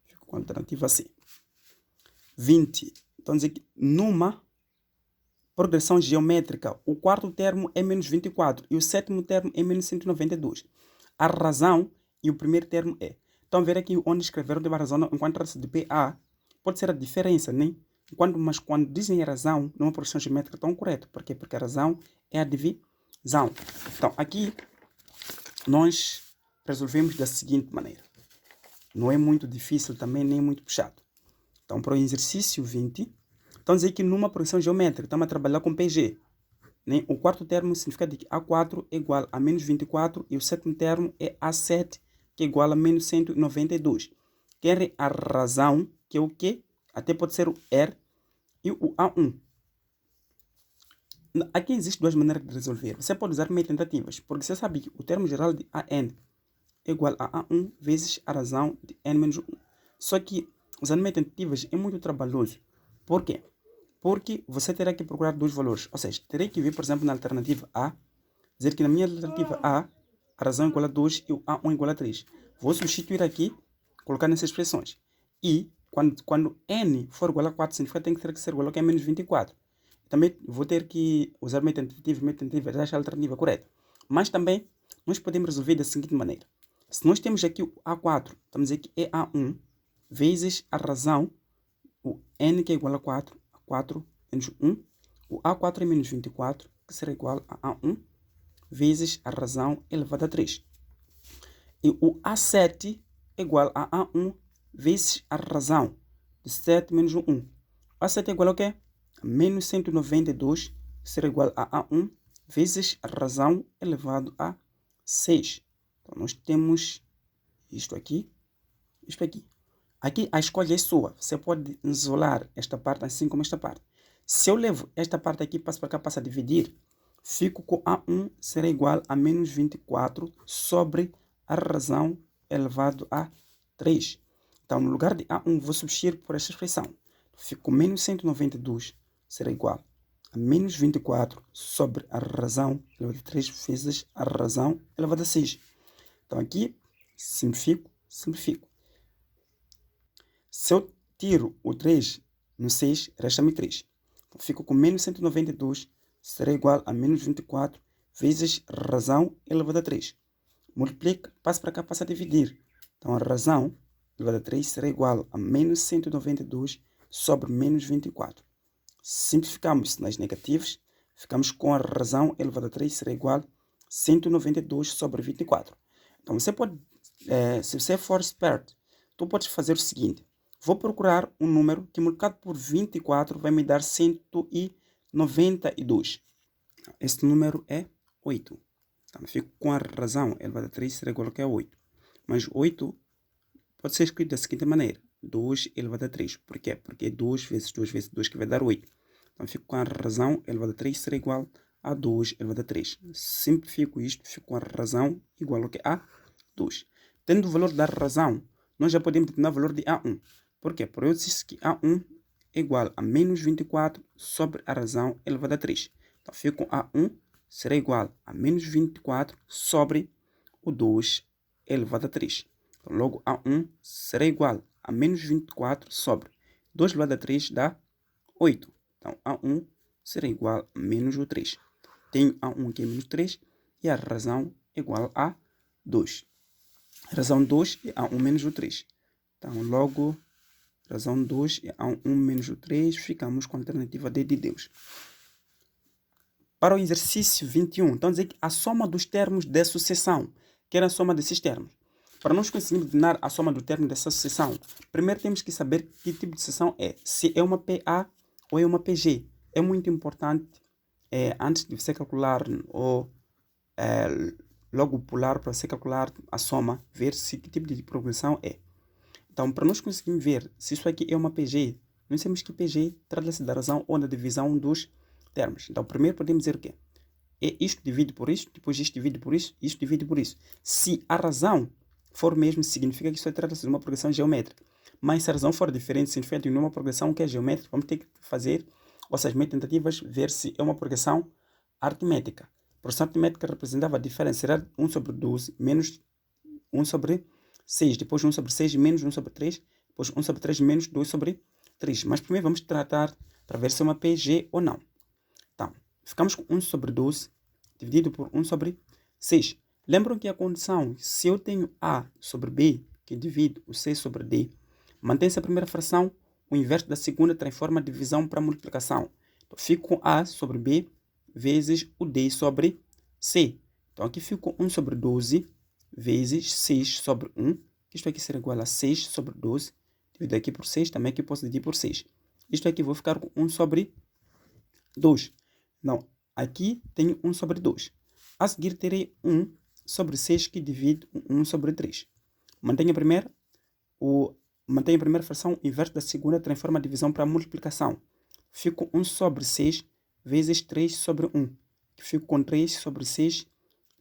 Fico com a alternativa C. 20. Então, dizer que numa progressão geométrica, o quarto termo é menos 24 e o sétimo termo é menos 192. A razão e o primeiro termo é. Então, ver aqui onde escreveram de razão enquanto trata-se de PA, pode ser a diferença, né? Mas quando dizem a razão, numa progressão geométrica, estão correto. Por quê? Porque a razão é a divisão. Então, aqui, nós resolvemos da seguinte maneira. Não é muito difícil também, nem muito puxado. Então, para o exercício 20, então dizer que numa progressão geométrica, estamos a trabalhar com PG. Né? O quarto termo significa que A4 é igual a menos 24 e o sétimo termo é A7, que é igual a menos 192. Querem a razão, que é o quê? Até pode ser o R e o A1. Aqui existem duas maneiras de resolver. Você pode usar meio tentativas, porque você sabe que o termo geral de AN é igual a A1 vezes a razão de N menos 1. Só que usando meio tentativas é muito trabalhoso. Por quê? Porque você terá que procurar dois valores. Ou seja, terei que vir, por exemplo, na alternativa A, dizer que na minha alternativa A razão é igual a 2 e o A1 é igual a 3. Vou substituir aqui, colocar nessas expressões. E quando N for igual a 4, significa que tem que ter que ser igual a menos 24. Também vou ter que usar meio tentativa, já acho a alternativa correta. Mas também nós podemos resolver da seguinte maneira. Se nós temos aqui o A4, vamos dizer que é A1 vezes a razão, o N que é igual a 4 menos 1, o A4 é menos 24, que será igual a A1 vezes a razão elevada a 3. E o A7 é igual a A1 vezes a razão de 7 menos 1. O A7 é igual a quê? A menos 192, que será igual a A1 vezes a razão elevado a 6. Então, nós temos isto aqui, isto aqui. Aqui a escolha é sua. Você pode isolar esta parte assim como esta parte. Se eu levo esta parte aqui, passo para cá, passo a dividir, fico com A1 será igual a menos 24 sobre a razão elevado a 3. Então, no lugar de A1, vou substituir por esta expressão. Fico com menos 192 será igual a menos 24 sobre a razão elevada a 3 vezes a razão elevada a 6. Então, aqui, simplifico. Se eu tiro o 3 no 6, resta-me 3. Então, fico com menos 192 será igual a menos 24 vezes razão elevada a 3. Multiplica, passa para cá, passa a dividir. Então, a razão elevada a 3 será igual a menos 192 sobre menos 24. Simplificamos nas negativas, ficamos com a razão elevada a 3 será igual a 192 sobre 24. Então, você pode, se você for esperto, tu podes fazer o seguinte. Vou procurar um número que multiplicado por 24 vai me dar 192. Este número é 8. Então, fico com a razão elevada a 3 será igual a 8. Mas 8 pode ser escrito da seguinte maneira. 2 elevado a 3. Por quê? Porque é 2 vezes 2 vezes 2 que vai dar 8. Então, fico com a razão elevada a 3 será igual a 2 elevado a 3. Simplifico isto, fico com a razão igual ao que a 2. Tendo o valor da razão, nós já podemos determinar o valor de A1. Por quê? Porque eu disse que A1 é igual a menos 24 sobre a razão elevada a 3. Então, fico com A1 será igual a menos 24 sobre o 2 elevado a 3. Então, logo A1 será igual a menos 24 sobre 2 elevado a 3 dá 8. Então, A1 será igual a menos o 3. Tenho A1 que é menos 3 e a razão é igual a 2. A razão 2 é A1 menos o 3. Então, logo, razão 2 é A1 menos o 3. Ficamos com a alternativa D de Deus. Para o exercício 21, então dizer que a soma dos termos da sucessão, que era a soma desses termos. Para nós conseguirmos determinar a soma do termo dessa sucessão, primeiro temos que saber que tipo de sucessão é. Se é uma PA ou é uma PG. É muito importante, antes de você calcular ou logo pular para você calcular a soma, ver se que tipo de progressão é. Então, para nós conseguirmos ver se isso aqui é uma PG, nós temos que PG trata-se da razão ou da divisão dos termos. Então, primeiro podemos dizer o quê? É isto divide por isto, depois isto divide por isto divide por isso. Se a razão for mesmo, significa que isso trata-se de uma progressão geométrica. Mas se a razão for diferente, significa que não é uma progressão que é geométrica, vamos ter que fazer, ou seja, meio tentativas, ver se é uma progressão aritmética. A progressão aritmética representava a diferença, será 1 sobre 12 menos 1 sobre 6, depois 1 sobre 6 menos 1 sobre 3, depois 1 sobre 3 menos 2 sobre 3. Mas primeiro vamos tratar para ver se é uma PG ou não. Então, ficamos com 1 sobre 12 dividido por 1 sobre 6. Lembram que a condição, se eu tenho A sobre B, que divido o C sobre D, mantém-se a primeira fração, o inverso da segunda transforma a divisão para multiplicação. Então, fico com A sobre B vezes o D sobre C. Então, aqui fico com 1 sobre 12 vezes 6 sobre 1. Isto aqui será igual a 6 sobre 12. Divido aqui por 6, também aqui posso dividir por 6. Isto aqui vou ficar com 1 sobre 2. Não, aqui tenho 1 sobre 2. A seguir terei 1 sobre 6 que divide 1 sobre 3. Mantenha a primeira fração, inverso da segunda, transforma a divisão para multiplicação. Fico 1 sobre 6 vezes 3 sobre 1. Que fico com 3 sobre 6.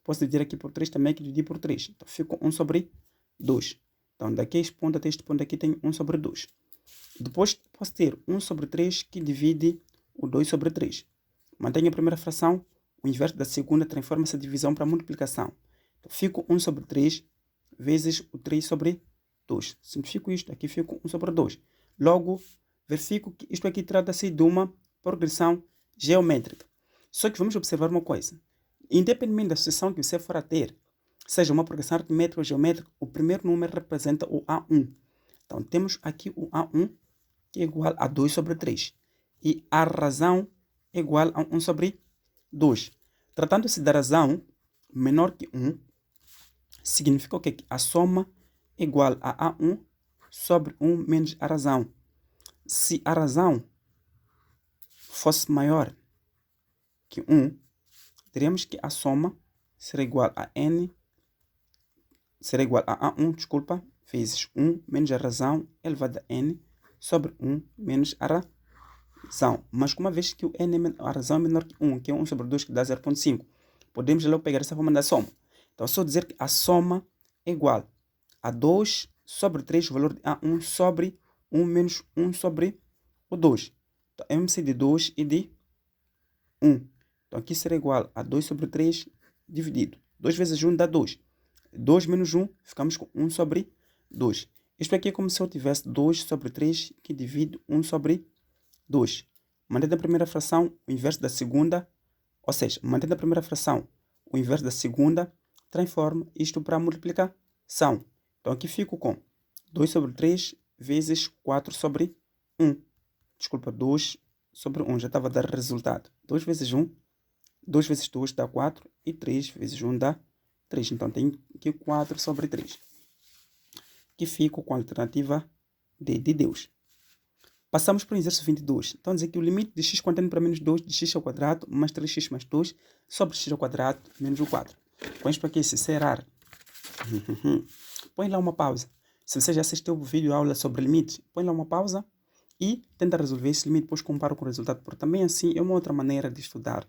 Posso dividir aqui por 3 também, que dividir por 3. Então, fico 1 sobre 2. Então, daqui a este ponto até este ponto aqui tem 1 sobre 2. Depois, posso ter 1 sobre 3 que divide o 2 sobre 3. Mantenha a primeira fração, o inverso da segunda transforma essa divisão para multiplicação. Então, fico 1 sobre 3 vezes o 3 sobre 2. Simplifico isto, aqui fico 1 sobre 2. Logo, verifico que isto aqui trata-se de uma progressão geométrica. Só que vamos observar uma coisa. Independentemente da sucessão que você for a ter, seja uma progressão aritmética ou geométrica, o primeiro número representa o A1. Então, temos aqui o A1, que é igual a 2 sobre 3. E a razão é igual a 1 sobre 2. Tratando-se da razão menor que 1, significa o quê? Que a soma é igual a A1 sobre 1 menos a razão. Se a razão fosse maior que 1, teríamos que a soma será igual a n, será igual a A1, vezes 1 menos a razão elevado a n sobre 1 menos a razão. Mas uma vez que a razão é menor que 1, que é 1 sobre 2, que dá 0,5, podemos logo pegar essa forma da soma. Então, é só dizer que a soma é igual a 2 sobre 3, o valor de A1 sobre 1 menos 1 sobre o 2. Então, MC de 2 e de 1. Então, aqui será igual a 2 sobre 3 dividido. 2 vezes 1 dá 2. 2 menos 1, ficamos com 1 sobre 2. Isto aqui é como se eu tivesse 2 sobre 3 que divide 1 sobre 2. Mantendo a primeira fração, o inverso da segunda, ou seja, mantendo a primeira fração, o inverso da segunda, transforma isto para multiplicação. Então, aqui fico com 2 sobre 3 vezes 4 sobre 1. Desculpa, 2 sobre 1. Já estava a dar resultado. 2 vezes 1, 2 vezes 2 dá 4 e 3 vezes 1 dá 3. Então, tem aqui 4 sobre 3. Que fico com a alternativa D de Deus. Passamos para o exercício 22. Então, dizer que o limite de x contendo para menos 2 de x ao quadrado mais 3x mais 2 sobre x ao quadrado menos o 4. Põe isto aqui, se será. Põe lá uma pausa. Se você já assistiu o vídeo aula sobre limites, põe lá uma pausa e tenta resolver esse limite, depois compara com o resultado, porque também assim é uma outra maneira de estudar.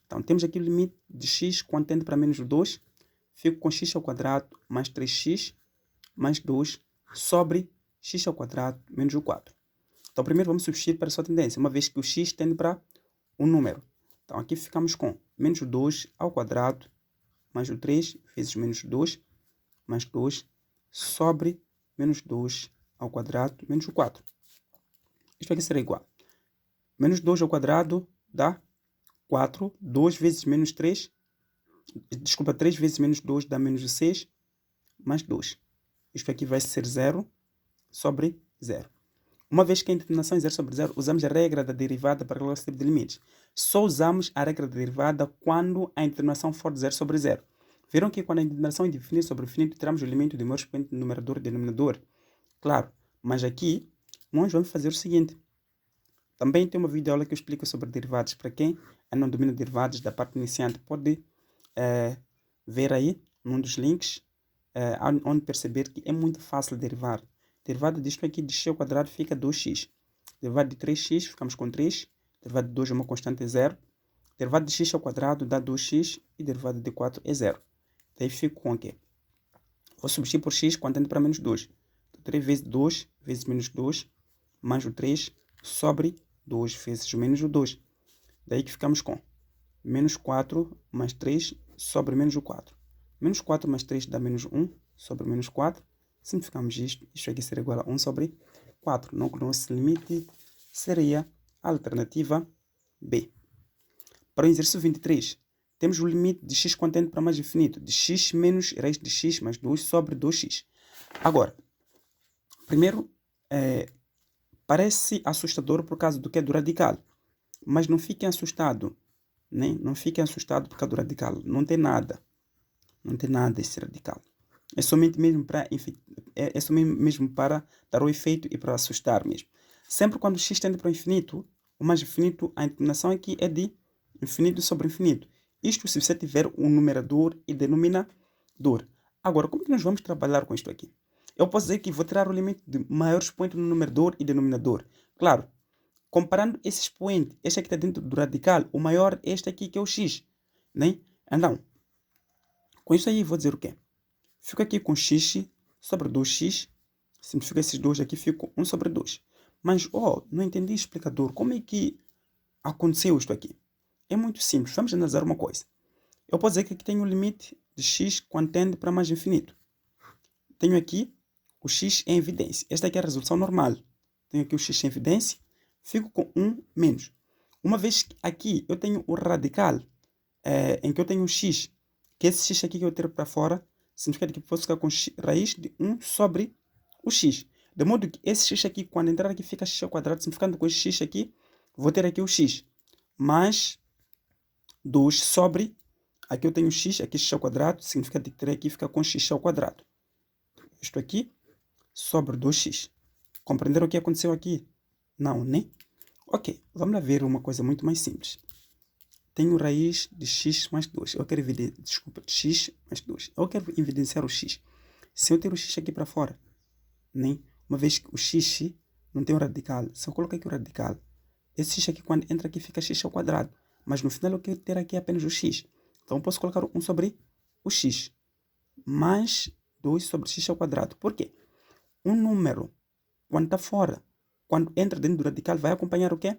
Então, temos aqui o limite de x contendo para menos 2. Fico com x ao quadrado mais 3x mais 2 sobre x ao quadrado menos o 4. Então, primeiro vamos substituir para a sua tendência, uma vez que o x tende para um número. Então, aqui ficamos com menos 2 ao quadrado mais o 3 vezes menos 2 mais 2 sobre menos 2 ao quadrado menos o 4. Isto aqui será igual. Menos 2 ao quadrado dá 4. 2 vezes menos 3. Desculpa, 3 vezes menos 2 dá menos 6 mais 2. Isto aqui vai ser 0 sobre 0. Uma vez que a determinação é 0 sobre 0, usamos a regra da derivada para calcular esse tipo de limites. Só usamos a regra da derivada quando a determinação for de 0 sobre 0. Viram que quando a determinação é infinito sobre infinito, teremos o elemento de maior expoente no numerador e denominador? Claro, mas aqui nós vamos fazer o seguinte. Também tem uma videoaula que eu explico sobre derivados. Para quem não domina derivados da parte iniciante, pode ver aí num dos links onde perceber que é muito fácil derivar. Derivada disto aqui de x ao quadrado fica 2x. Derivada de 3x, ficamos com 3. Derivada de 2 é uma constante, é 0. Derivada de x ao quadrado dá 2x e derivada de 4 é 0. Daí fico com o quê? Vou substituir por x contendo para menos 2. 3 vezes 2 vezes menos 2 mais o 3 sobre 2 vezes menos o 2. Daí que ficamos com menos 4 mais 3 sobre menos o 4. Menos 4 mais 3 dá menos 1 sobre menos 4. Simplificamos isto. Isto aqui será igual a 1 sobre 4. Não, o nosso limite seria a alternativa B. Para o exercício 23, temos o limite de x contendo para mais infinito, de x menos raiz de x mais 2 sobre 2x. Agora, primeiro, parece assustador por causa do que é do radical. Mas não fiquem assustados. Né? Não fiquem assustados por causa do radical. Não tem nada. Não tem nada esse radical. É somente mesmo para dar o efeito e para assustar mesmo. Sempre quando x tende para o infinito, o mais infinito, a inclinação aqui é de infinito sobre infinito. Isto se você tiver um numerador e denominador. Agora, como que nós vamos trabalhar com isto aqui? eu posso dizer que vou tirar o limite de maior expoente no numerador e denominador. Claro, comparando esse expoente, este aqui está dentro do radical, o maior é este aqui que é o x, né? Então, com isso aí vou dizer o quê? Fico aqui com x sobre 2x, simplifico esses dois aqui, fico 1 sobre 2. Mas, não entendi o explicador, como é que aconteceu isto aqui? É muito simples, vamos analisar uma coisa. Eu posso dizer que aqui tenho o limite de x quando tende para mais infinito. Tenho aqui o x em evidência. Esta aqui é a resolução normal. Tenho aqui o x em evidência. Fico com 1 menos. Uma vez que aqui eu tenho o radical, em que eu tenho o x, que esse x aqui que eu tiro para fora, significa que eu posso ficar com raiz de 1 sobre o x. De modo que esse x aqui, quando entrar aqui, fica x ao quadrado, significando com esse x aqui, vou ter aqui o x. Mais 2 sobre, aqui eu tenho x, aqui x ao quadrado, significa que terei aqui fica com x ao quadrado. Isto aqui sobre 2x. Compreenderam o que aconteceu aqui? Não, né? Ok, vamos lá ver uma coisa muito mais simples. Tenho raiz de x mais 2. Eu quero evidenciar, desculpa, x mais 2. Eu quero evidenciar o x. Se eu ter o x aqui para fora, né? Uma vez que o x não tem o radical, se eu colocar aqui o radical, esse x aqui quando entra aqui fica x ao quadrado. Mas no final eu quero ter aqui apenas o x. Então eu posso colocar 1 sobre o x. Mais 2 sobre x ao quadrado. Por quê? Um número, quando está fora, quando entra dentro do radical, vai acompanhar o quê?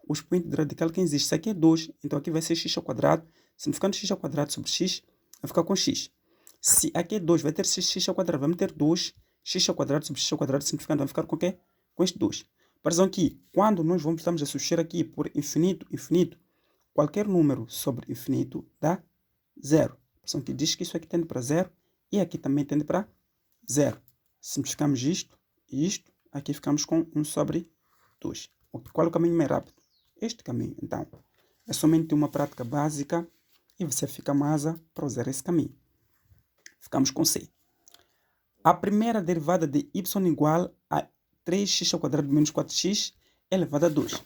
O expoente do radical que existe. Isso aqui é 2, então aqui vai ser x ao quadrado. Significando x ao quadrado sobre x, vai ficar com x. Se aqui é 2, vai ter x ao quadrado, vai ter 2, x ao quadrado sobre x ao quadrado, significando vai ficar com o quê? Com este 2. Por exemplo, aqui, quando nós estamos a substituir aqui por infinito, qualquer número sobre infinito dá 0. Por exemplo, aqui diz que isso aqui tende para 0 e aqui também tende para 0. Simplificamos isto e isto, aqui ficamos com 1 sobre 2. Qual é o caminho mais rápido? Este caminho. Então, é somente uma prática básica e você fica mais para usar esse caminho. Ficamos com C. A primeira derivada de y igual a 3x ao quadrado menos 4x elevado a 2.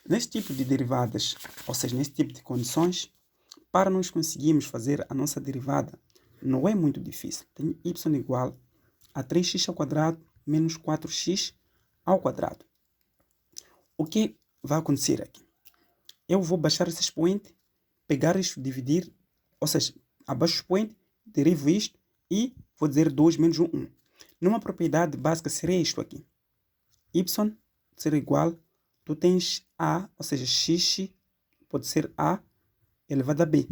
Nesse tipo de derivadas, ou seja, nesse tipo de condições, para nós conseguirmos fazer a nossa derivada, não é muito difícil. Tenho y igual a 3x ao quadrado menos 4x ao quadrado. O que vai acontecer aqui? Eu vou baixar esse expoente, pegar isto, dividir, ou seja, abaixo o expoente, derivo isto e vou dizer 2 menos 1. Numa propriedade básica seria isto aqui. Y será igual, tu tens A, ou seja, x pode ser A elevado a B.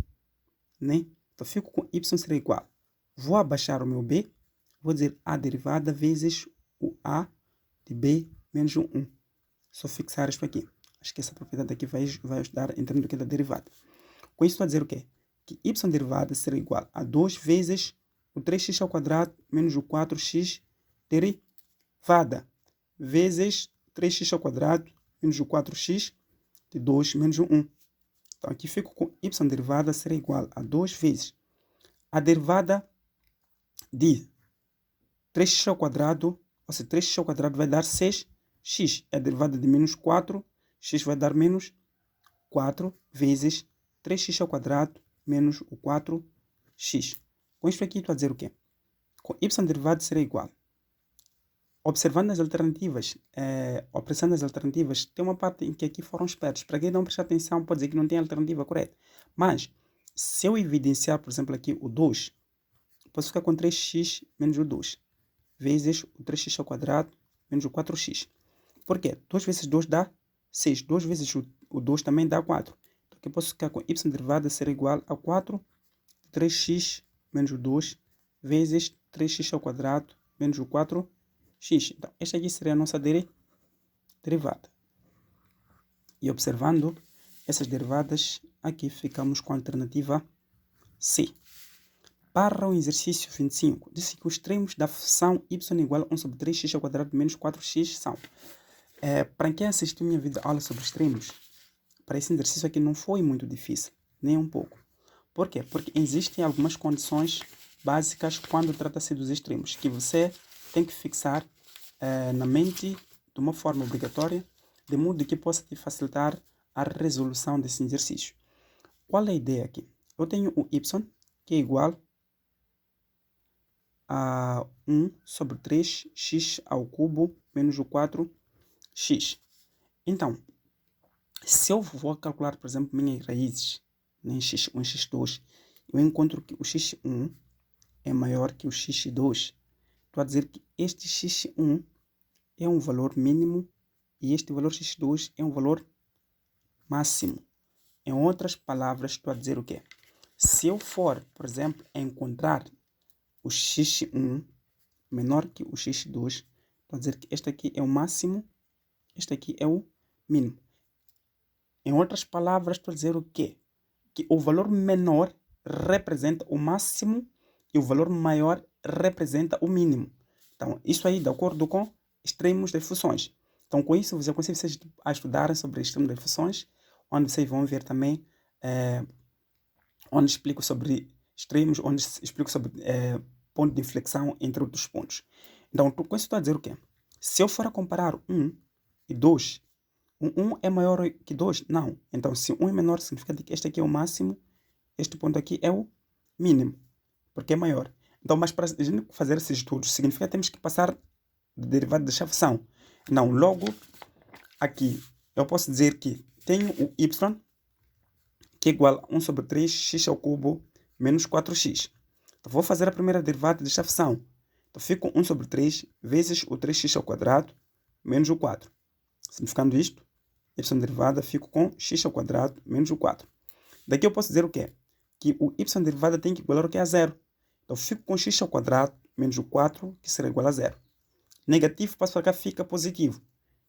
Né? Então fico com y será igual. Vou abaixar o meu B, vou dizer A derivada vezes o A de B menos 1. Só fixar isto aqui. Acho que essa propriedade aqui vai ajudar em termos do que da derivada. Com isso estou a dizer o quê? Que y derivada será igual a 2 vezes o 3x ao quadrado menos o 4x derivada vezes 3x ao quadrado menos o 4x de 2 menos o 1. Então aqui fico com y derivada será igual a 2 vezes a derivada de 3x ao quadrado, ou seja, 3x ao quadrado vai dar 6x. É a derivada de menos 4, x vai dar menos 4 vezes 3x ao quadrado menos o 4x. Com isso aqui estou a dizer o quê? Com y derivado será igual. Observando as alternativas, apreciando as alternativas, tem uma parte em que aqui foram espertos. Para quem não prestar atenção, pode dizer que não tem alternativa correta. Mas, se eu evidenciar, por exemplo, aqui o 2, posso ficar com 3x menos o 2, vezes o 3x ao quadrado menos o 4x. Por quê? 2 vezes 2 dá 6. 2 vezes o 2 também dá 4. Então, aqui eu posso ficar com y derivada ser igual a 4 de 3x menos o 2, vezes 3x ao quadrado menos o 4x. Então, esta aqui seria a nossa derivada. E observando essas derivadas, aqui ficamos com a alternativa C. Para o exercício 25, disse que os extremos da função y igual a 1 sobre 3x ao quadrado menos 4x são. Para quem assistiu minha aula sobre extremos, para esse exercício aqui não foi muito difícil, nem um pouco. Por quê? Porque existem algumas condições básicas quando trata-se dos extremos, que você tem que fixar na mente de uma forma obrigatória, de modo que possa te facilitar a resolução desse exercício. Qual é a ideia aqui? Eu tenho o y, que é igual a 1 sobre 3x ao cubo menos o 4x. Então, se eu vou calcular, por exemplo, minhas raízes em x1 e x2, eu encontro que o x1 é maior que o x2. Estou a dizer que este x1 é um valor mínimo e este valor x2 é um valor máximo. Em outras palavras, estou a dizer o quê? Se eu for, por exemplo, encontrar o x1 menor que o x2, estou a dizer que este aqui é o máximo, este aqui é o mínimo. Em outras palavras, estou a dizer o quê? Que o valor menor representa o máximo e o valor maior representa o mínimo. Então, isso aí de acordo com extremos das funções. Então, com isso, eu aconselho vocês a estudarem sobre extremos das funções, onde vocês vão ver também, onde explico sobre extremos, onde explico sobre ponto de inflexão, entre outros pontos. Então, com isso estou a dizer o quê? Se eu for a comparar 1 e 2, o 1 é maior que 2? Não. Então, se 1 é menor, significa que este aqui é o máximo, este ponto aqui é o mínimo, porque é maior. Então, mas para a gente fazer esses estudos, significa que temos que passar de derivada de chaveção. Não, logo aqui, eu posso dizer que tenho o y, que é igual a 1 sobre 3x ao cubo menos 4x. Então, vou fazer a primeira derivada de chaveção. Então, fico 1 sobre 3 vezes o 3x ao quadrado menos o 4. Significando isto, y derivada, fico com x ao quadrado menos o 4. Daqui eu posso dizer o quê? Que o y derivada tem que igualar o que é a zero. Então, fico com x ao quadrado menos o 4, que será igual a zero. Negativo, passo para cá, fica positivo.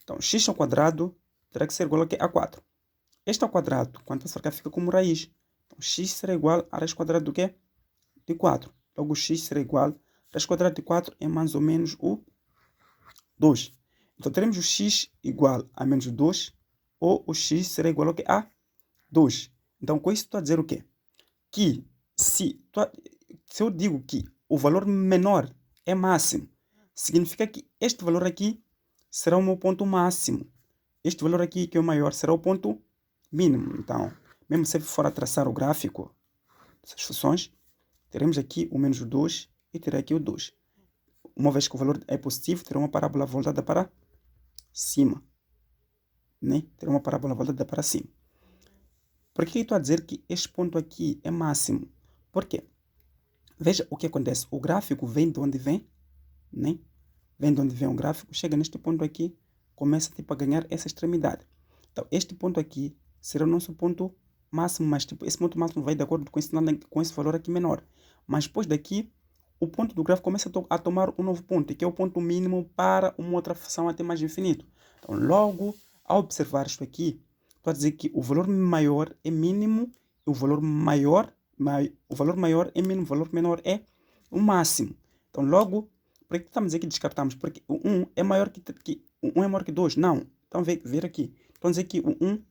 Então, x ao quadrado terá que ser igual ao que? A 4. Este ao quadrado, quando passo para cá, fica como raiz. Então, x será igual a raiz quadrada do quê? De 4. Logo, x será igual a raiz quadrada de 4 é mais ou menos o 2. Então, teremos o x igual a menos 2, ou o x será igual ao que? A 2. Então, com isso, estou a dizer o quê? Que se eu digo que o valor menor é máximo, significa que este valor aqui será o meu ponto máximo. Este valor aqui, que é o maior, será o ponto mínimo. Então, mesmo se for a traçar o gráfico dessas funções, teremos aqui o menos 2 e terá aqui o 2. Uma vez que o valor é positivo, terá uma parábola voltada para cima. Né? Terá uma parábola voltada para cima. Por que eu estou a dizer que este ponto aqui é máximo? Por quê? Veja o que acontece. O gráfico vem de onde vem, né? Vem de onde vem o gráfico, chega neste ponto aqui, começa tipo, a ganhar essa extremidade. Então, este ponto aqui será o nosso ponto máximo, mas tipo, esse ponto máximo vai de acordo com esse valor aqui menor. Mas depois daqui, o ponto do gráfico começa a tomar um novo ponto, que é o ponto mínimo para uma outra função até mais infinito. Então, logo, ao observar isto aqui, estou a dizer que o valor maior é mínimo, e o valor maior é mínimo, o valor menor é o máximo. Então, logo, por que estamos aqui descartamos? Porque o 1 é maior o 1 é maior que 2. Não. Então, ver aqui. Então, dizer que o 1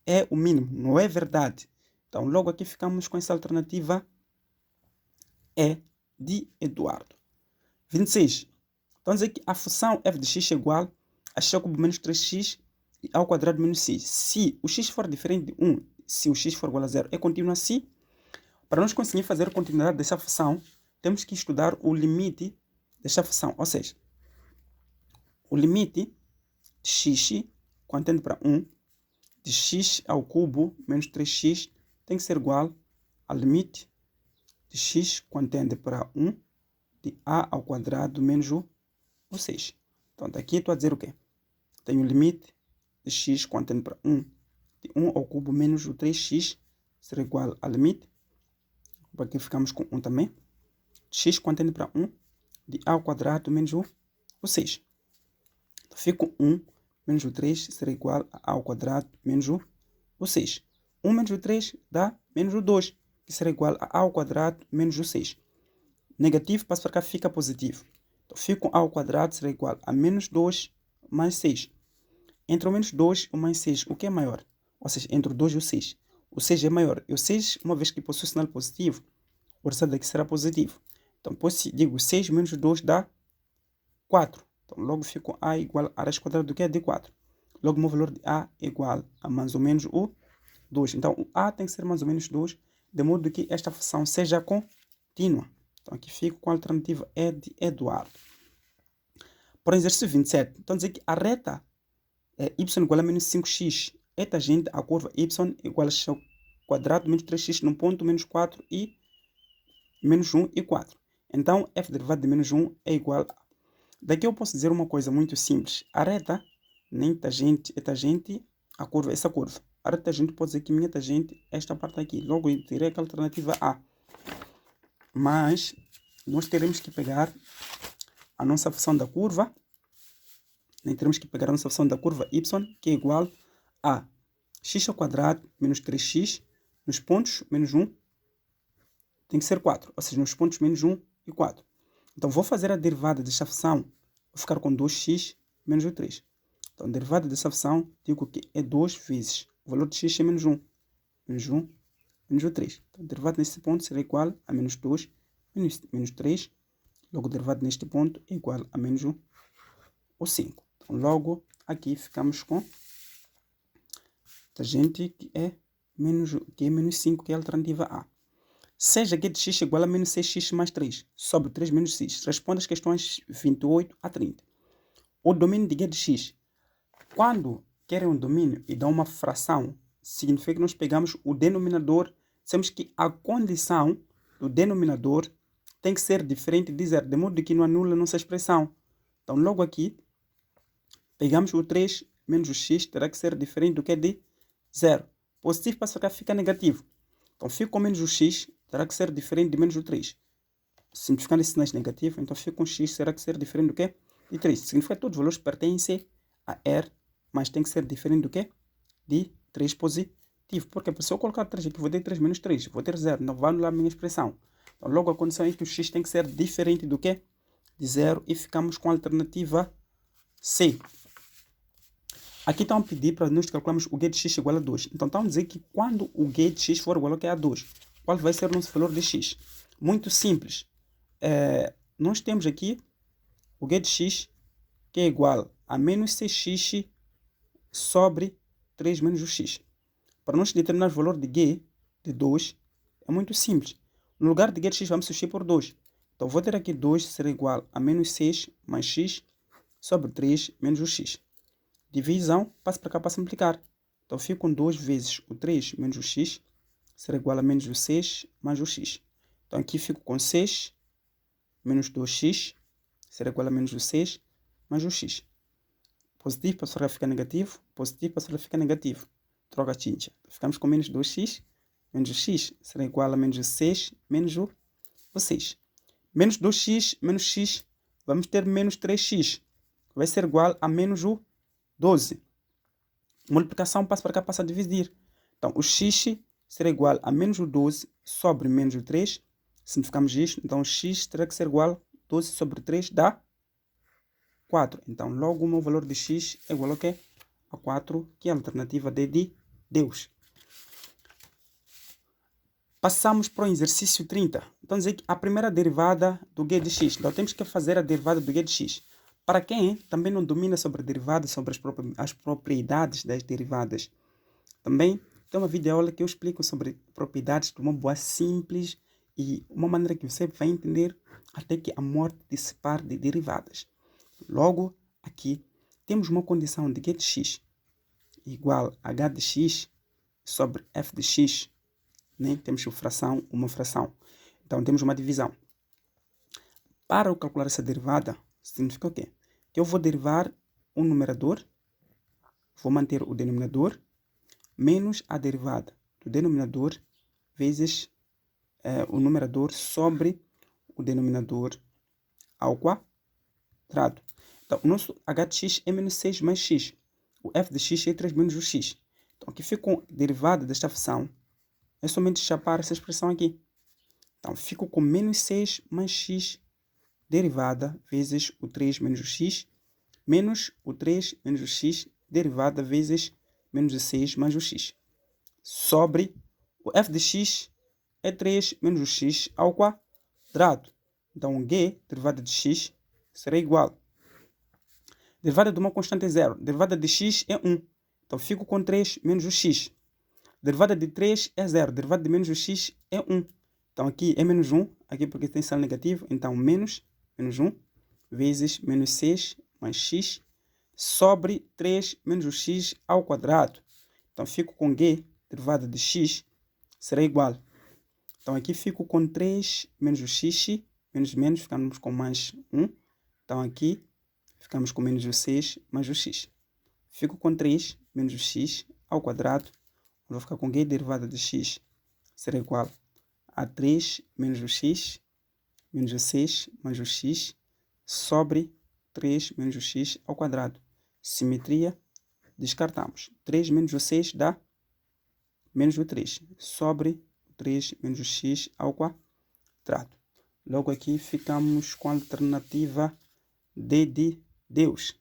é o mínimo. Não é verdade. Então, logo aqui ficamos com essa alternativa E de Eduardo. 26. Então, dizer que a função f de x é igual a x ao cubo menos 3x ao quadrado menos 6. Se o x for diferente de 1, se o x for igual a 0, é contínuo assim. Para nós conseguir fazer a continuidade dessa função, temos que estudar o limite desta função. Ou seja, o limite de x, quando tende para 1, de x ao cubo menos 3x, tem que ser igual ao limite de x, quando tende para 1, de a ao quadrado menos o 6. Então, daqui estou a dizer o quê? Tenho o limite de x, quando tende para 1, de 1 ao cubo menos o 3x, será igual ao limite. Aqui ficamos com 1 também. X, quando tende para 1, de a ao quadrado menos o 6. Então, fico 1 menos o 3 será igual a ao quadrado menos o 6. 1 menos o 3 dá menos o 2, que será igual a ao quadrado menos o 6. Negativo, passa para cá, fica positivo. Então, fico a ao quadrado será igual a menos 2 mais 6. Entre o menos 2 e o mais 6, o que é maior? Ou seja, entre o 2 e o 6. O 6 é maior. E o 6, uma vez que possui sinal positivo, o resultado daqui será positivo. Então, depois digo 6 menos 2 dá 4. Então, logo fico a igual a raiz quadrada do que é de 4. Logo, o meu valor de a é igual a mais ou menos o 2. Então, o a tem que ser mais ou menos 2, de modo que esta função seja contínua. Então aqui fico com a alternativa E de Eduardo. Para o exercício 27, então dizer que a reta y igual a menos 5x é tangente à curva y igual a x ao quadrado menos 3x no ponto menos 4 e menos 1 e 4. Então, f derivada de menos 1 é igual a... Daqui eu posso dizer uma coisa muito simples. A reta nem tangente é tangente à curva, essa curva. A reta tangente pode dizer que minha tangente é esta parte aqui. Logo, eu terei a alternativa A. Mas, nós teremos que pegar a nossa função da curva. Nem teremos que pegar a nossa função da curva y, que é igual a x ao quadrado menos 3x nos pontos menos 1 tem que ser 4, ou seja, nos pontos menos 1 e 4. Então, vou fazer a derivada desta função, vou ficar com 2x menos o 3. Então, a derivada dessa função, digo que é 2 vezes o valor de x é menos 1, menos 1, menos o 3. Então, a derivada neste ponto será igual a menos 2, menos 3. Logo, a derivada neste ponto é igual a menos 1 ou 5. Então, logo, aqui ficamos com tangente que é menos 5, que é a alternativa A. Seja g de x igual a menos 6x mais 3 sobre 3 menos x. Responda as questões 28 a 30. O domínio de g de x. Quando querem um domínio e dão uma fração, significa que nós pegamos o denominador, dizemos que a condição do denominador tem que ser diferente de zero, de modo que não anula a nossa expressão. Então, logo aqui, pegamos o 3 menos o x, terá que ser diferente do que de zero. Positivo passa cá, fica negativo. Então, fico com menos o x, terá que ser diferente de menos o 3. Simplificando esses sinais negativos, então fico com x, terá que ser diferente do que? De 3. Significa que todos os valores pertencem a R, mas tem que ser diferente do que? De 3 positivo. Porque se eu colocar 3 aqui, vou ter 3 menos 3, vou ter 0, não vai anular a minha expressão. Então, logo a condição é que o x tem que ser diferente do que? De 0, e ficamos com a alternativa C. Aqui estão a pedir para nós calcularmos o g de x igual a 2. Então, estão a dizer que quando o g de x for igual a 2, qual vai ser o nosso valor de x? Muito simples. Nós temos aqui o g de x, que é igual a menos 6x sobre 3 menos o x. Para nós determinar o valor de g de 2, é muito simples. No lugar de g de x, vamos substituir por 2. Então, vou ter aqui 2 será igual a menos 6 mais x sobre 3 menos o x. Divisão, passo para cá para simplificar. Então, fico com 2 vezes o 3 menos o x, será igual a menos o 6 mais o x. Então, aqui fico com 6 menos 2x, será igual a menos o 6 mais o x. Positivo passou a ficar negativo, positivo passou a ficar negativo. Troca a tinta. Ficamos com menos 2x, menos o x, será igual a menos o 6 menos o 6. Menos 2x menos x, vamos ter menos 3x, vai ser igual a menos o 12. Multiplicação, passa para cá, passa a dividir. Então, o x será igual a menos o 12 sobre menos o 3. Simplificamos isto. Então, o x terá que ser igual a 12 sobre 3 dá 4. Então, logo o meu valor de x é igual ao quê? A 4, que é a alternativa D de Deus. Passamos para o exercício 30. Então, dizer que a primeira derivada do g de x. Então, temos que fazer a derivada do g de x. Para quem também não domina sobre derivadas, sobre as propriedades das derivadas, também tem uma videoaula que eu explico sobre propriedades de uma boa simples e uma maneira que você vai entender até que a morte te separe de derivadas. Logo, aqui, temos uma condição de g de x igual a h de x sobre f de x. Né? Temos uma fração. Então, temos uma divisão. Para eu calcular essa derivada, significa o quê? Que eu vou derivar um numerador, vou manter o denominador, menos a derivada do denominador vezes o numerador sobre o denominador ao quadrado. Então, o nosso h de x é menos 6 mais x. O f de x é 3 menos o x. Então, aqui fica com a derivada desta função. É somente chapar essa expressão aqui. Então, fico com menos 6 mais x derivada vezes o 3 menos o x, menos o 3 menos o x, derivada vezes menos o 6 mais o x. Sobre o f de x é 3 menos o x ao quadrado. Então, g, derivada de x, será igual. Derivada de uma constante é 0. Derivada de x é 1. Então, fico com 3 menos o x. Derivada de 3 é 0. Derivada de menos o x é 1. Então, aqui é menos 1. aqui porque tem sinal negativo, então menos 1, vezes menos 6 mais x, sobre 3 menos o x ao quadrado. Então, fico com g, derivada de x, será igual. Então, aqui fico com 3 menos o x, menos, ficamos com mais 1. Então, aqui ficamos com menos o 6 mais o x. Fico com 3 menos o x ao quadrado. Vou ficar com g derivada de x será igual a 3 menos o x, menos o 6 mais o x, sobre 3 menos o x ao quadrado. Simetria, descartamos. 3 menos o 6 dá menos o 3, sobre 3 menos o x ao quadrado. Logo aqui ficamos com a alternativa D de Deus.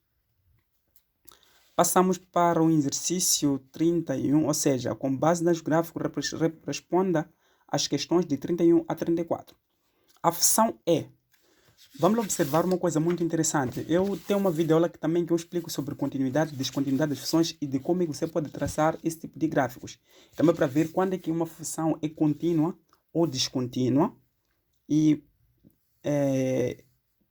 Passamos para o exercício 31, ou seja, com base nos gráficos, responda às questões de 31 a 34. A função E. Vamos observar uma coisa muito interessante. Eu tenho uma videoaula que eu explico sobre continuidade, descontinuidade das funções e de como você pode traçar esse tipo de gráficos. Também para ver quando é que uma função é contínua ou descontínua e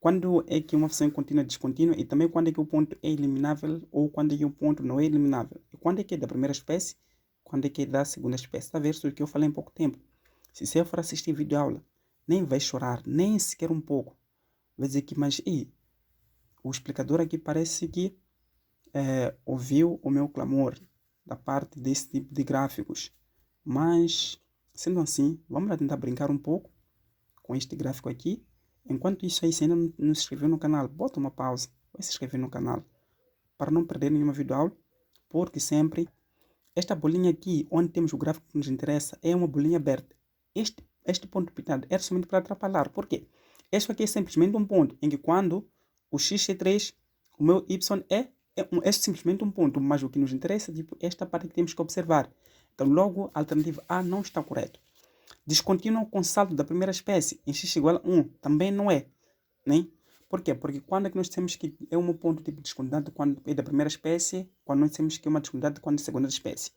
quando é que uma função é contínua ou descontínua e também quando é que o ponto é eliminável ou quando é que o ponto não é eliminável. E quando é que é da primeira espécie, quando é que é da segunda espécie. Está a ver isso que eu falei em pouco tempo. Se você for assistir videoaula, nem vai chorar, nem sequer um pouco. Vai dizer que, mas o explicador aqui parece que ouviu o meu clamor da parte desse tipo de gráficos. Mas, sendo assim, vamos lá tentar brincar um pouco com este gráfico aqui. Enquanto isso aí, se ainda não se inscreveu no canal, bota uma pausa, vai se inscrever no canal para não perder nenhuma videoaula, porque sempre esta bolinha aqui, onde temos o gráfico que nos interessa, é uma bolinha aberta. Este ponto pintado é somente para atrapalhar. Por quê? Este aqui é simplesmente um ponto em que quando o x é 3, o meu y é simplesmente um ponto, mas o que nos interessa é esta parte que temos que observar. Então, logo, a alternativa A não está correta. Descontínuo com saldo da primeira espécie em x igual a 1 também não é. Né? Por quê? Porque quando é que nós temos que é um ponto tipo de descontinuidade quando é da primeira espécie, quando nós temos que é uma descontinuidade quando é da segunda espécie.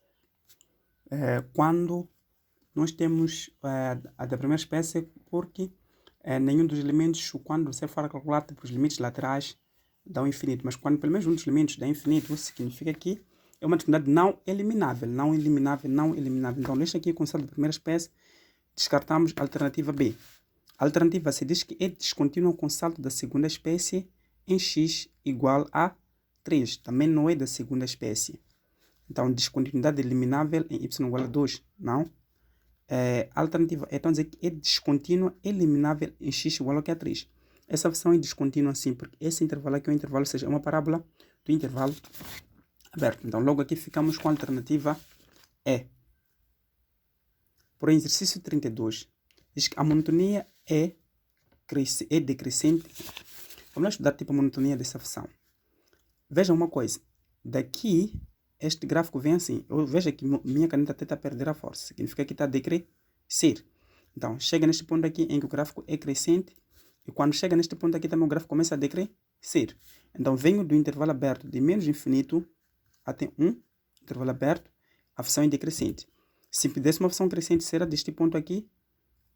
Quando nós temos a da primeira espécie, porque nenhum dos elementos, quando você for calcular os limites laterais, dá um infinito. Mas quando pelo menos um dos elementos dá infinito, significa que é uma descontinuidade não eliminável. Então, neste aqui, com o saldo da primeira espécie, descartamos a alternativa B. A alternativa C diz que é descontínua com saldo da segunda espécie em x igual a 3. Também não é da segunda espécie. Então, descontinuidade eliminável em y igual a 2. Não. A alternativa é então dizer que é descontínua eliminável em x igual a 3. Essa versão é descontínua sim, porque esse intervalo aqui é um intervalo, ou seja, é uma parábola do intervalo aberto. Então, logo aqui ficamos com a alternativa E. Por exercício 32, diz que a monotonia é decrescente. Vamos lá estudar tipo a monotonia dessa função. Veja uma coisa. Daqui, este gráfico vem assim. Veja que minha caneta até está a perder a força. Significa que está a decrescer. Então, chega neste ponto aqui em que o gráfico é crescente. E quando chega neste ponto aqui também o gráfico começa a decrescer. Então, venho do intervalo aberto de menos infinito até 1. Intervalo aberto. A função é decrescente. Se pudesse uma função crescente, será deste ponto aqui,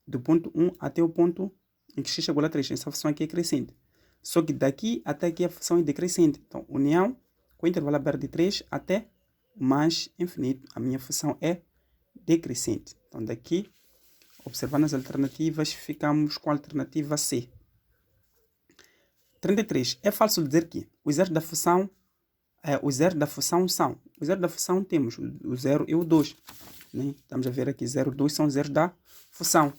do ponto 1 até o ponto em que x chegou a 3. Essa função aqui é crescente. Só que daqui até aqui a função é decrescente. Então, união com o intervalo aberto de 3 até mais infinito. A minha função é decrescente. Então, daqui, observando as alternativas, ficamos com a alternativa C. 33. É falso dizer que os zeros da função são. Os zeros da função temos o 0 e o 2. Né? Estamos a ver aqui 0 e 2 são zeros da função.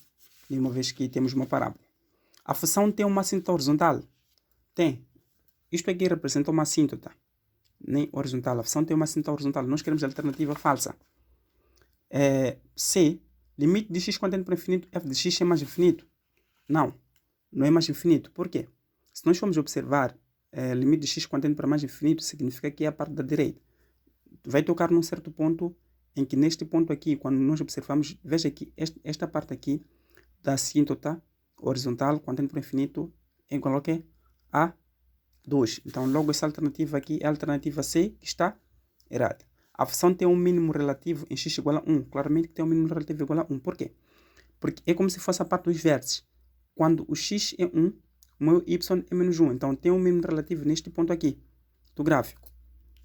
E uma vez que temos uma parábola. A função tem uma assíntota horizontal? Tem. Isto aqui representa uma assíntota. Nem horizontal. A função tem uma assíntota horizontal. Nós queremos a alternativa falsa. C. Limite de x contendo para infinito. F de x é mais infinito? Não. Não é mais infinito. Por quê? Se nós formos observar limite de x contendo para mais infinito, significa que é a parte da direita. Vai tocar num certo ponto em que neste ponto aqui, quando nós observamos, veja que esta parte aqui da assíntota horizontal, contendo para infinito, é igual ao que? A 2. Então, logo essa alternativa aqui é a alternativa C, que está errada. A função tem um mínimo relativo em x igual a 1. Claramente que tem um mínimo relativo igual a 1. Por quê? Porque é como se fosse a parte dos vértices. quando o x é 1, o meu y é menos 1. Então, tem um mínimo relativo neste ponto aqui do gráfico.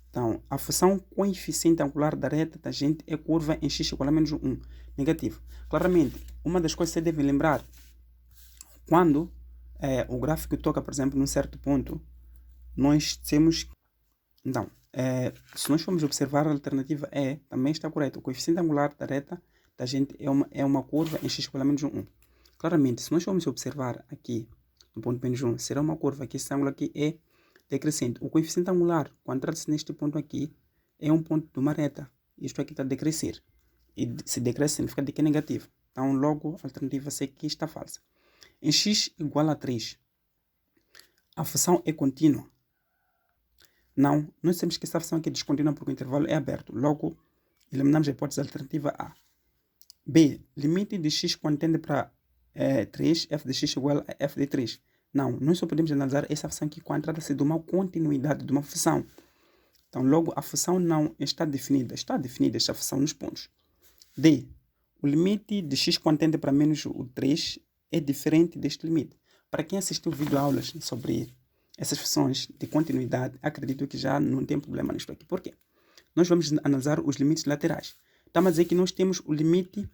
Então, a função coeficiente angular da reta tangente é curva em x igual a menos 1. Negativo. Claramente, uma das coisas que você deve lembrar, quando o gráfico toca, por exemplo, num certo ponto, nós temos... Então, se nós formos observar a alternativa E, também está correta. O coeficiente angular da reta tangente é uma curva em x igual a menos 1. Claramente, se nós formos observar aqui, no ponto menos 1, será uma curva que esse ângulo aqui é decrescente. O coeficiente angular, quando trata-se neste ponto aqui, é um ponto de uma reta. Isto aqui está a decrescer. E se decresce, significa que é negativo. Então, logo, a alternativa C aqui está falsa. Em x igual a 3, a função é contínua. Não, nós temos que essa função aqui é descontínua porque o intervalo é aberto. Logo, eliminamos a hipótese alternativa A. B. Limite de x quando tende para 3, f de x igual a f de 3. Não, nós só podemos analisar essa função aqui quando trata-se de uma continuidade de uma função. Então, logo, a função não está definida. Está definida esta função nos pontos. D. O limite de x quando tende para menos o 3 é diferente deste limite. Para quem assistiu vídeo aulas sobre essas funções de continuidade, acredito que já não tem problema nisto aqui. Por quê? Nós vamos analisar os limites laterais. Estamos a dizer que nós temos o limite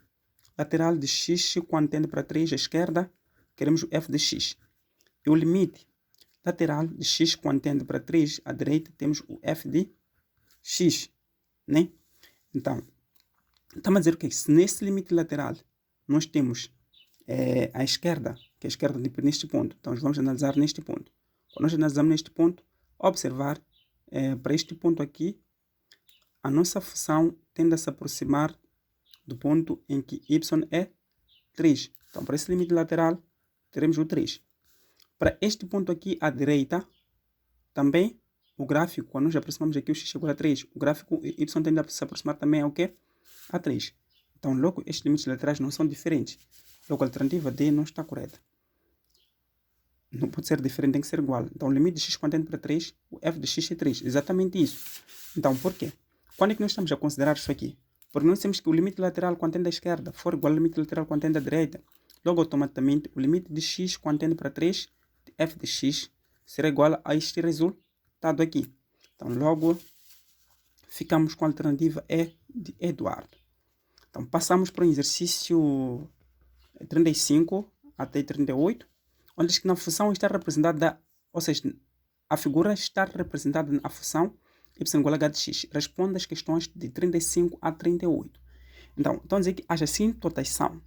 lateral de x quando tende para 3 à esquerda, queremos o f de x. E o limite lateral de x quando tende para 3 à direita, temos o f de x. Né? Então, estamos a dizer o quê? Se nesse limite lateral nós temos a esquerda, que é a esquerda neste ponto, então vamos analisar neste ponto. Quando nós analisamos neste ponto, observar para este ponto aqui, a nossa função tende a se aproximar do ponto em que y é 3. Então, para esse limite lateral, teremos o 3. Para este ponto aqui à direita, também o gráfico, quando nós aproximamos aqui o x igual a 3, o gráfico y tende a se aproximar também ao quê? A 3. Então, logo, estes limites laterais não são diferentes. Logo, a alternativa D não está correta. Não pode ser diferente, tem que ser igual. Então, o limite de x quando tende para 3, o f de x é 3. Exatamente isso. Então, por quê? Quando é que nós estamos a considerar isso aqui? Porque nós temos que o limite lateral quando tende à esquerda for igual ao limite lateral quando tende à direita. Logo, automaticamente, o limite de x quando tende para 3, f de x, será igual a este resultado aqui. Então, logo, ficamos com a alternativa E de Eduardo. Então, passamos para o exercício 35 até 38, onde diz que na função está representada, ou seja, a figura está representada na função y igual a h de x. Responda as questões de 35 a 38. Então, estão a dizer que as assíntotas são.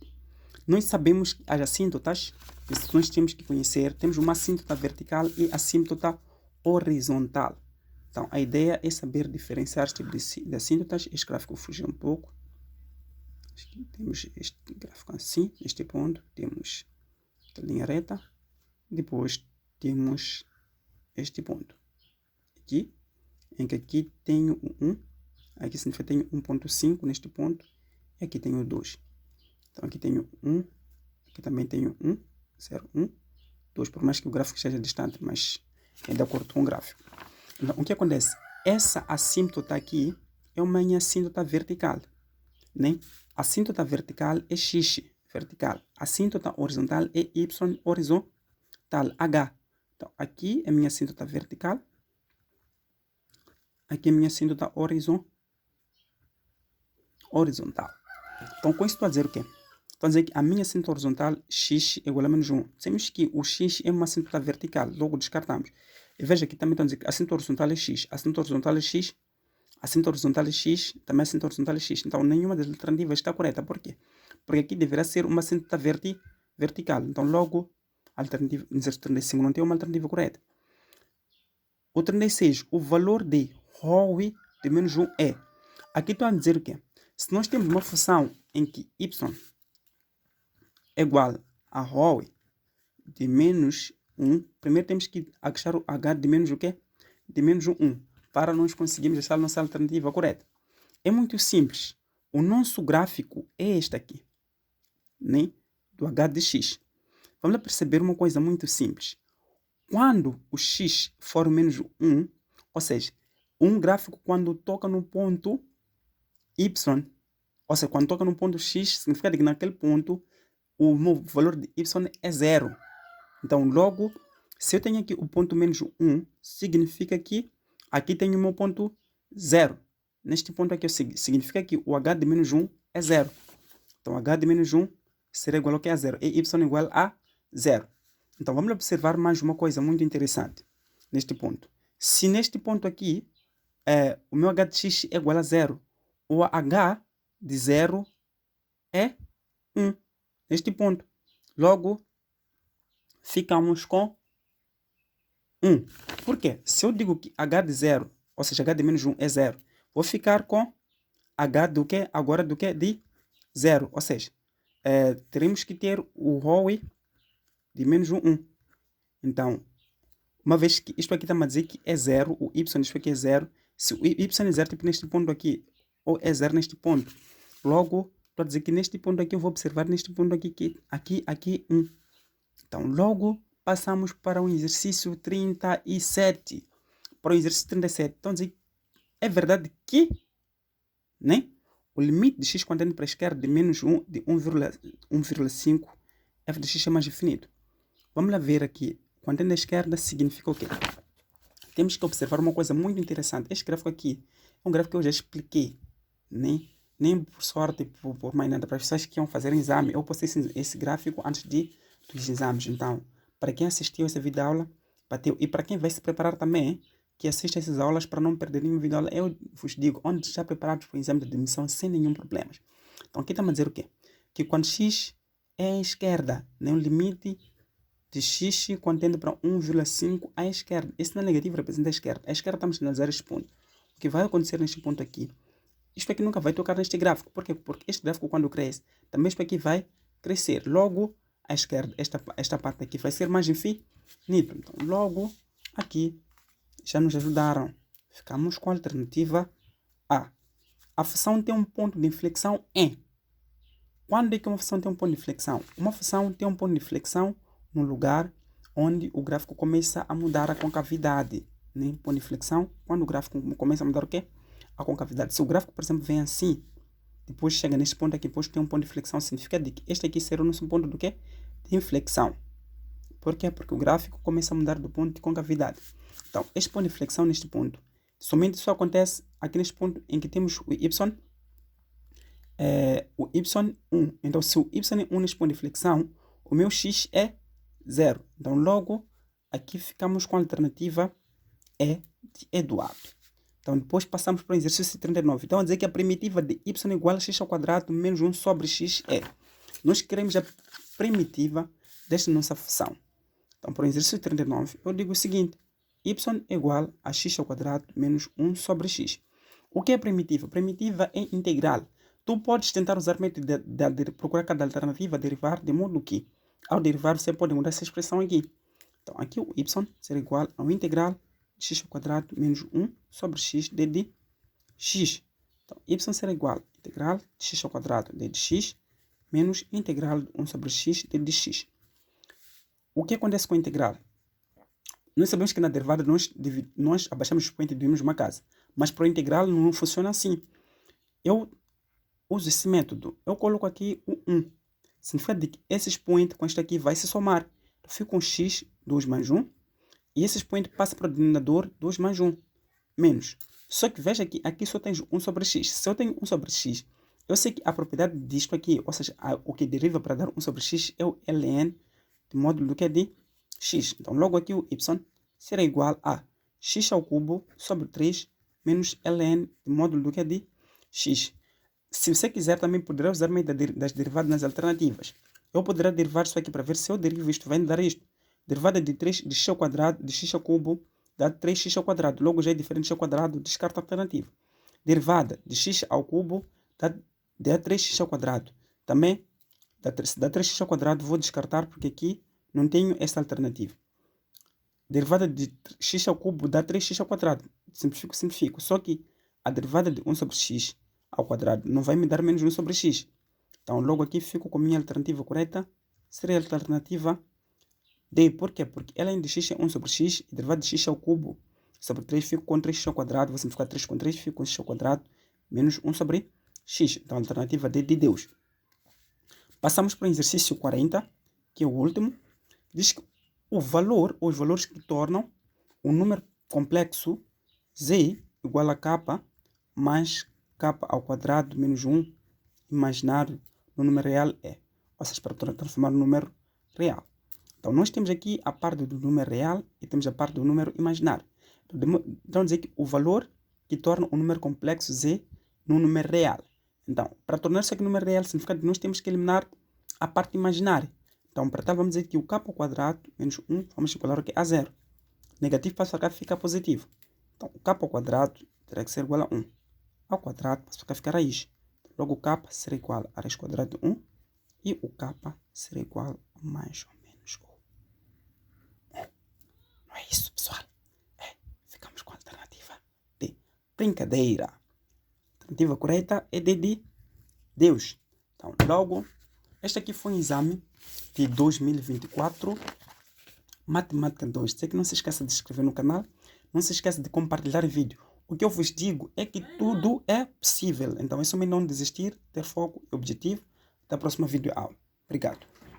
Nós sabemos que as assíntotas, nós temos que conhecer, temos uma assíntota vertical e assíntota horizontal. Então, a ideia é saber diferenciar este tipo de assíntotas. Este gráfico fugiu um pouco. Temos este gráfico assim, neste ponto, temos a linha reta, depois temos este ponto aqui, em que aqui tenho o 1, aqui significa que tenho 1.5 neste ponto, e aqui tenho 2. Então aqui tenho 1, aqui também tenho 1, 0, 1, 2, por mais que o gráfico esteja distante, mas é de acordo com o gráfico. Então, o que acontece? Essa assíntota aqui é uma assíntota vertical, né? A assíntota vertical é x vertical. A assíntota horizontal é y horizontal, h. Então, aqui é minha assíntota vertical. Aqui é minha assíntota horizontal. Então, com isso estou a dizer o quê? Estou a dizer que a minha assíntota horizontal, x é igual a menos 1. Sabemos que o x é uma assíntota vertical, logo descartamos. E veja que também estão a dizer que a assíntota horizontal é x. A assíntota horizontal é x. A assíntota horizontal é x, também a assíntota horizontal é x. Então, nenhuma das alternativas está correta. Por quê? Porque aqui deverá ser uma assíntota vertical. Então, logo, a alternativa, no exercício 35 não tem uma alternativa correta. O 36, o valor de ρ de menos 1 é. Aqui estou a dizer o quê? Se nós temos uma função em que y é igual a ρ de menos 1, primeiro temos que achar o h de menos o quê? De menos 1, para nós conseguirmos achar a nossa alternativa correta. É muito simples. O nosso gráfico é este aqui, né? Do h de x. Vamos lá perceber uma coisa muito simples. Quando o x for menos 1, ou seja, um gráfico quando toca no ponto y, ou seja, quando toca no ponto x, significa que naquele ponto o meu valor de y é 0. Então, logo, se eu tenho aqui o ponto menos 1, significa que aqui tenho o meu ponto 0. Neste ponto aqui, significa que o h de menos 1 é 0. Então, h de menos 1 será igual ao que? A 0. E y igual a 0. Então, vamos observar mais uma coisa muito interessante neste ponto. Se neste ponto aqui, o meu h de x é igual a 0, o h de 0 é 1. Neste ponto. Logo, ficamos com 1. Por quê? Se eu digo que h de 0, ou seja, h de menos 1 é 0, vou ficar com h do que? Agora do que? De 0. Ou seja, teremos que ter o ROE de menos 1. Então, uma vez que isto aqui está a dizer que é 0, o y isto aqui é 0, se o y é 0 tipo neste ponto aqui, ou é 0 neste ponto, logo, estou a dizer que neste ponto aqui eu vou observar neste ponto aqui que aqui 1. Então, logo, passamos para o exercício 37. Para o exercício 37. Então, é verdade que, né, o limite de x quando para a esquerda de menos 1, de 1,5, f de x é mais infinito. Vamos lá ver aqui. Quando à esquerda significa o quê? Temos que observar uma coisa muito interessante. Este gráfico aqui é um gráfico que eu já expliquei, né? Nem por sorte, por mais nada, para as pessoas que iam fazer exame, eu postei esse gráfico antes dos exames. Então, para quem assistiu essa videoaula, e para quem vai se preparar também, que assiste essas aulas para não perder nenhuma videoaula, eu vos digo, onde está preparados para o exame de admissão sem nenhum problema. Então, aqui está a dizer o quê? Que quando x é à esquerda, né, o limite de x quando tende para 1,5 à esquerda. Esse não é negativo, representa a esquerda. A esquerda estamos a analisar este ponto. O que vai acontecer neste ponto aqui? Isto aqui nunca vai tocar neste gráfico. Por quê? Porque este gráfico, quando cresce, também isto aqui vai crescer. Logo, à esquerda, esta parte aqui vai ser mais infinito. Então, logo, aqui, já nos ajudaram. Ficamos com a alternativa A. A função tem um ponto de inflexão em. Quando é que uma função tem um ponto de inflexão? Uma função tem um ponto de inflexão no lugar onde o gráfico começa a mudar a concavidade. Né? Ponto de inflexão, quando o gráfico começa a mudar o quê? A concavidade. Se o gráfico, por exemplo, vem assim, depois chega neste ponto aqui, depois tem um ponto de inflexão, significa que este aqui será o nosso ponto do quê? De inflexão. Por quê? Porque o gráfico começa a mudar do ponto de concavidade. Então, este ponto de inflexão neste ponto, somente isso acontece aqui neste ponto em que temos o y1. Então, se o y é 1 neste ponto de inflexão, o meu x é 0. Então, logo, aqui ficamos com a alternativa E de Eduardo. Então, depois passamos para o exercício 39. Então, a dizer que a primitiva de y igual a x ao quadrado menos 1 sobre x é. Nós queremos a primitiva desta nossa função. Então, para o exercício 39, eu digo o seguinte. Y é igual a x ao quadrado menos 1 sobre x. O que é primitiva? Primitiva é integral. Tu podes tentar usar o método de procurar cada alternativa, derivar, de modo que, ao derivar, você pode mudar essa expressão aqui. Então, aqui o y será igual ao integral de x ao quadrado menos 1 sobre x de x. Então, y será igual ao integral de x ao quadrado de x menos integral de 1 sobre x de x. O que acontece com a integral? Nós sabemos que na derivada nós abaixamos o expoente e dividimos uma casa. Mas para o integral não funciona assim. Eu uso esse método. Eu coloco aqui o 1. Significa que esse expoente com este aqui vai se somar. Eu fico com x, 2 mais 1. E esse expoente passa para o denominador 2 mais 1. Menos. Só que veja que aqui só tens 1 sobre x. Se eu tenho 1 sobre x, eu sei que a propriedade disto aqui, ou seja, o que deriva para dar 1 sobre x é o ln de módulo do que é de x. Então, logo aqui o y será igual a x ao cubo sobre 3 menos ln de módulo do que é de x. Se você quiser, também poderá usar o método das derivadas nas alternativas. Eu poderá derivar isso aqui para ver se eu derivo isto, vai me dar isto. Derivada de 3 de x ao quadrado, de x ao cubo, dá 3x ao quadrado. Logo já é diferente de x ao quadrado, descarta a alternativa. Derivada de x ao cubo, dá 3x ao quadrado. Também, dá 3x ao quadrado, vou descartar porque aqui não tenho essa alternativa. Derivada de x ao cubo dá 3x ao quadrado. Simplifico. Só que a derivada de 1 sobre x ao quadrado não vai me dar menos 1 sobre x. Então, logo aqui fico com a minha alternativa correta. Seria a alternativa D. Por quê? Porque ln de x é 1 sobre x e derivada de x ao cubo sobre 3 fico com 3x ao quadrado. Vou simplificar 3 com 3, fico com x ao quadrado menos 1 sobre x. Então, a alternativa D de Deus. Passamos para o exercício 40, que é o último. Diz que o valor, ou os valores que tornam o número complexo z igual a k mais k ao quadrado menos 1 imaginário no número real é. Ou seja, para transformar no número real. Então, nós temos aqui a parte do número real e temos a parte do número imaginário. Então, dizer que o valor que torna o número complexo z no número real. Então, para tornar isso aqui número real, significa que nós temos que eliminar a parte imaginária. Então, para tal, vamos dizer que o k ao quadrado menos 1 vamos igualar aqui a 0. Negativo passa para cá fica positivo. Então, o k ao quadrado terá que ser igual a 1. Ao quadrado passa para cá fica a raiz. Logo, o k será igual a raiz quadrada de 1 e o k será igual a mais ou menos 1. Não é isso, pessoal? Ficamos com a alternativa de brincadeira. A alternativa correta é de Deus. Então, logo, este aqui foi um exame de 2024, Matemática 2. Sei que não se esqueça de se inscrever no canal, não se esqueça de compartilhar o vídeo. O que eu vos digo é que tudo é possível. Então é só não desistir, ter foco e objetivo. Até a próxima videoaula. Obrigado.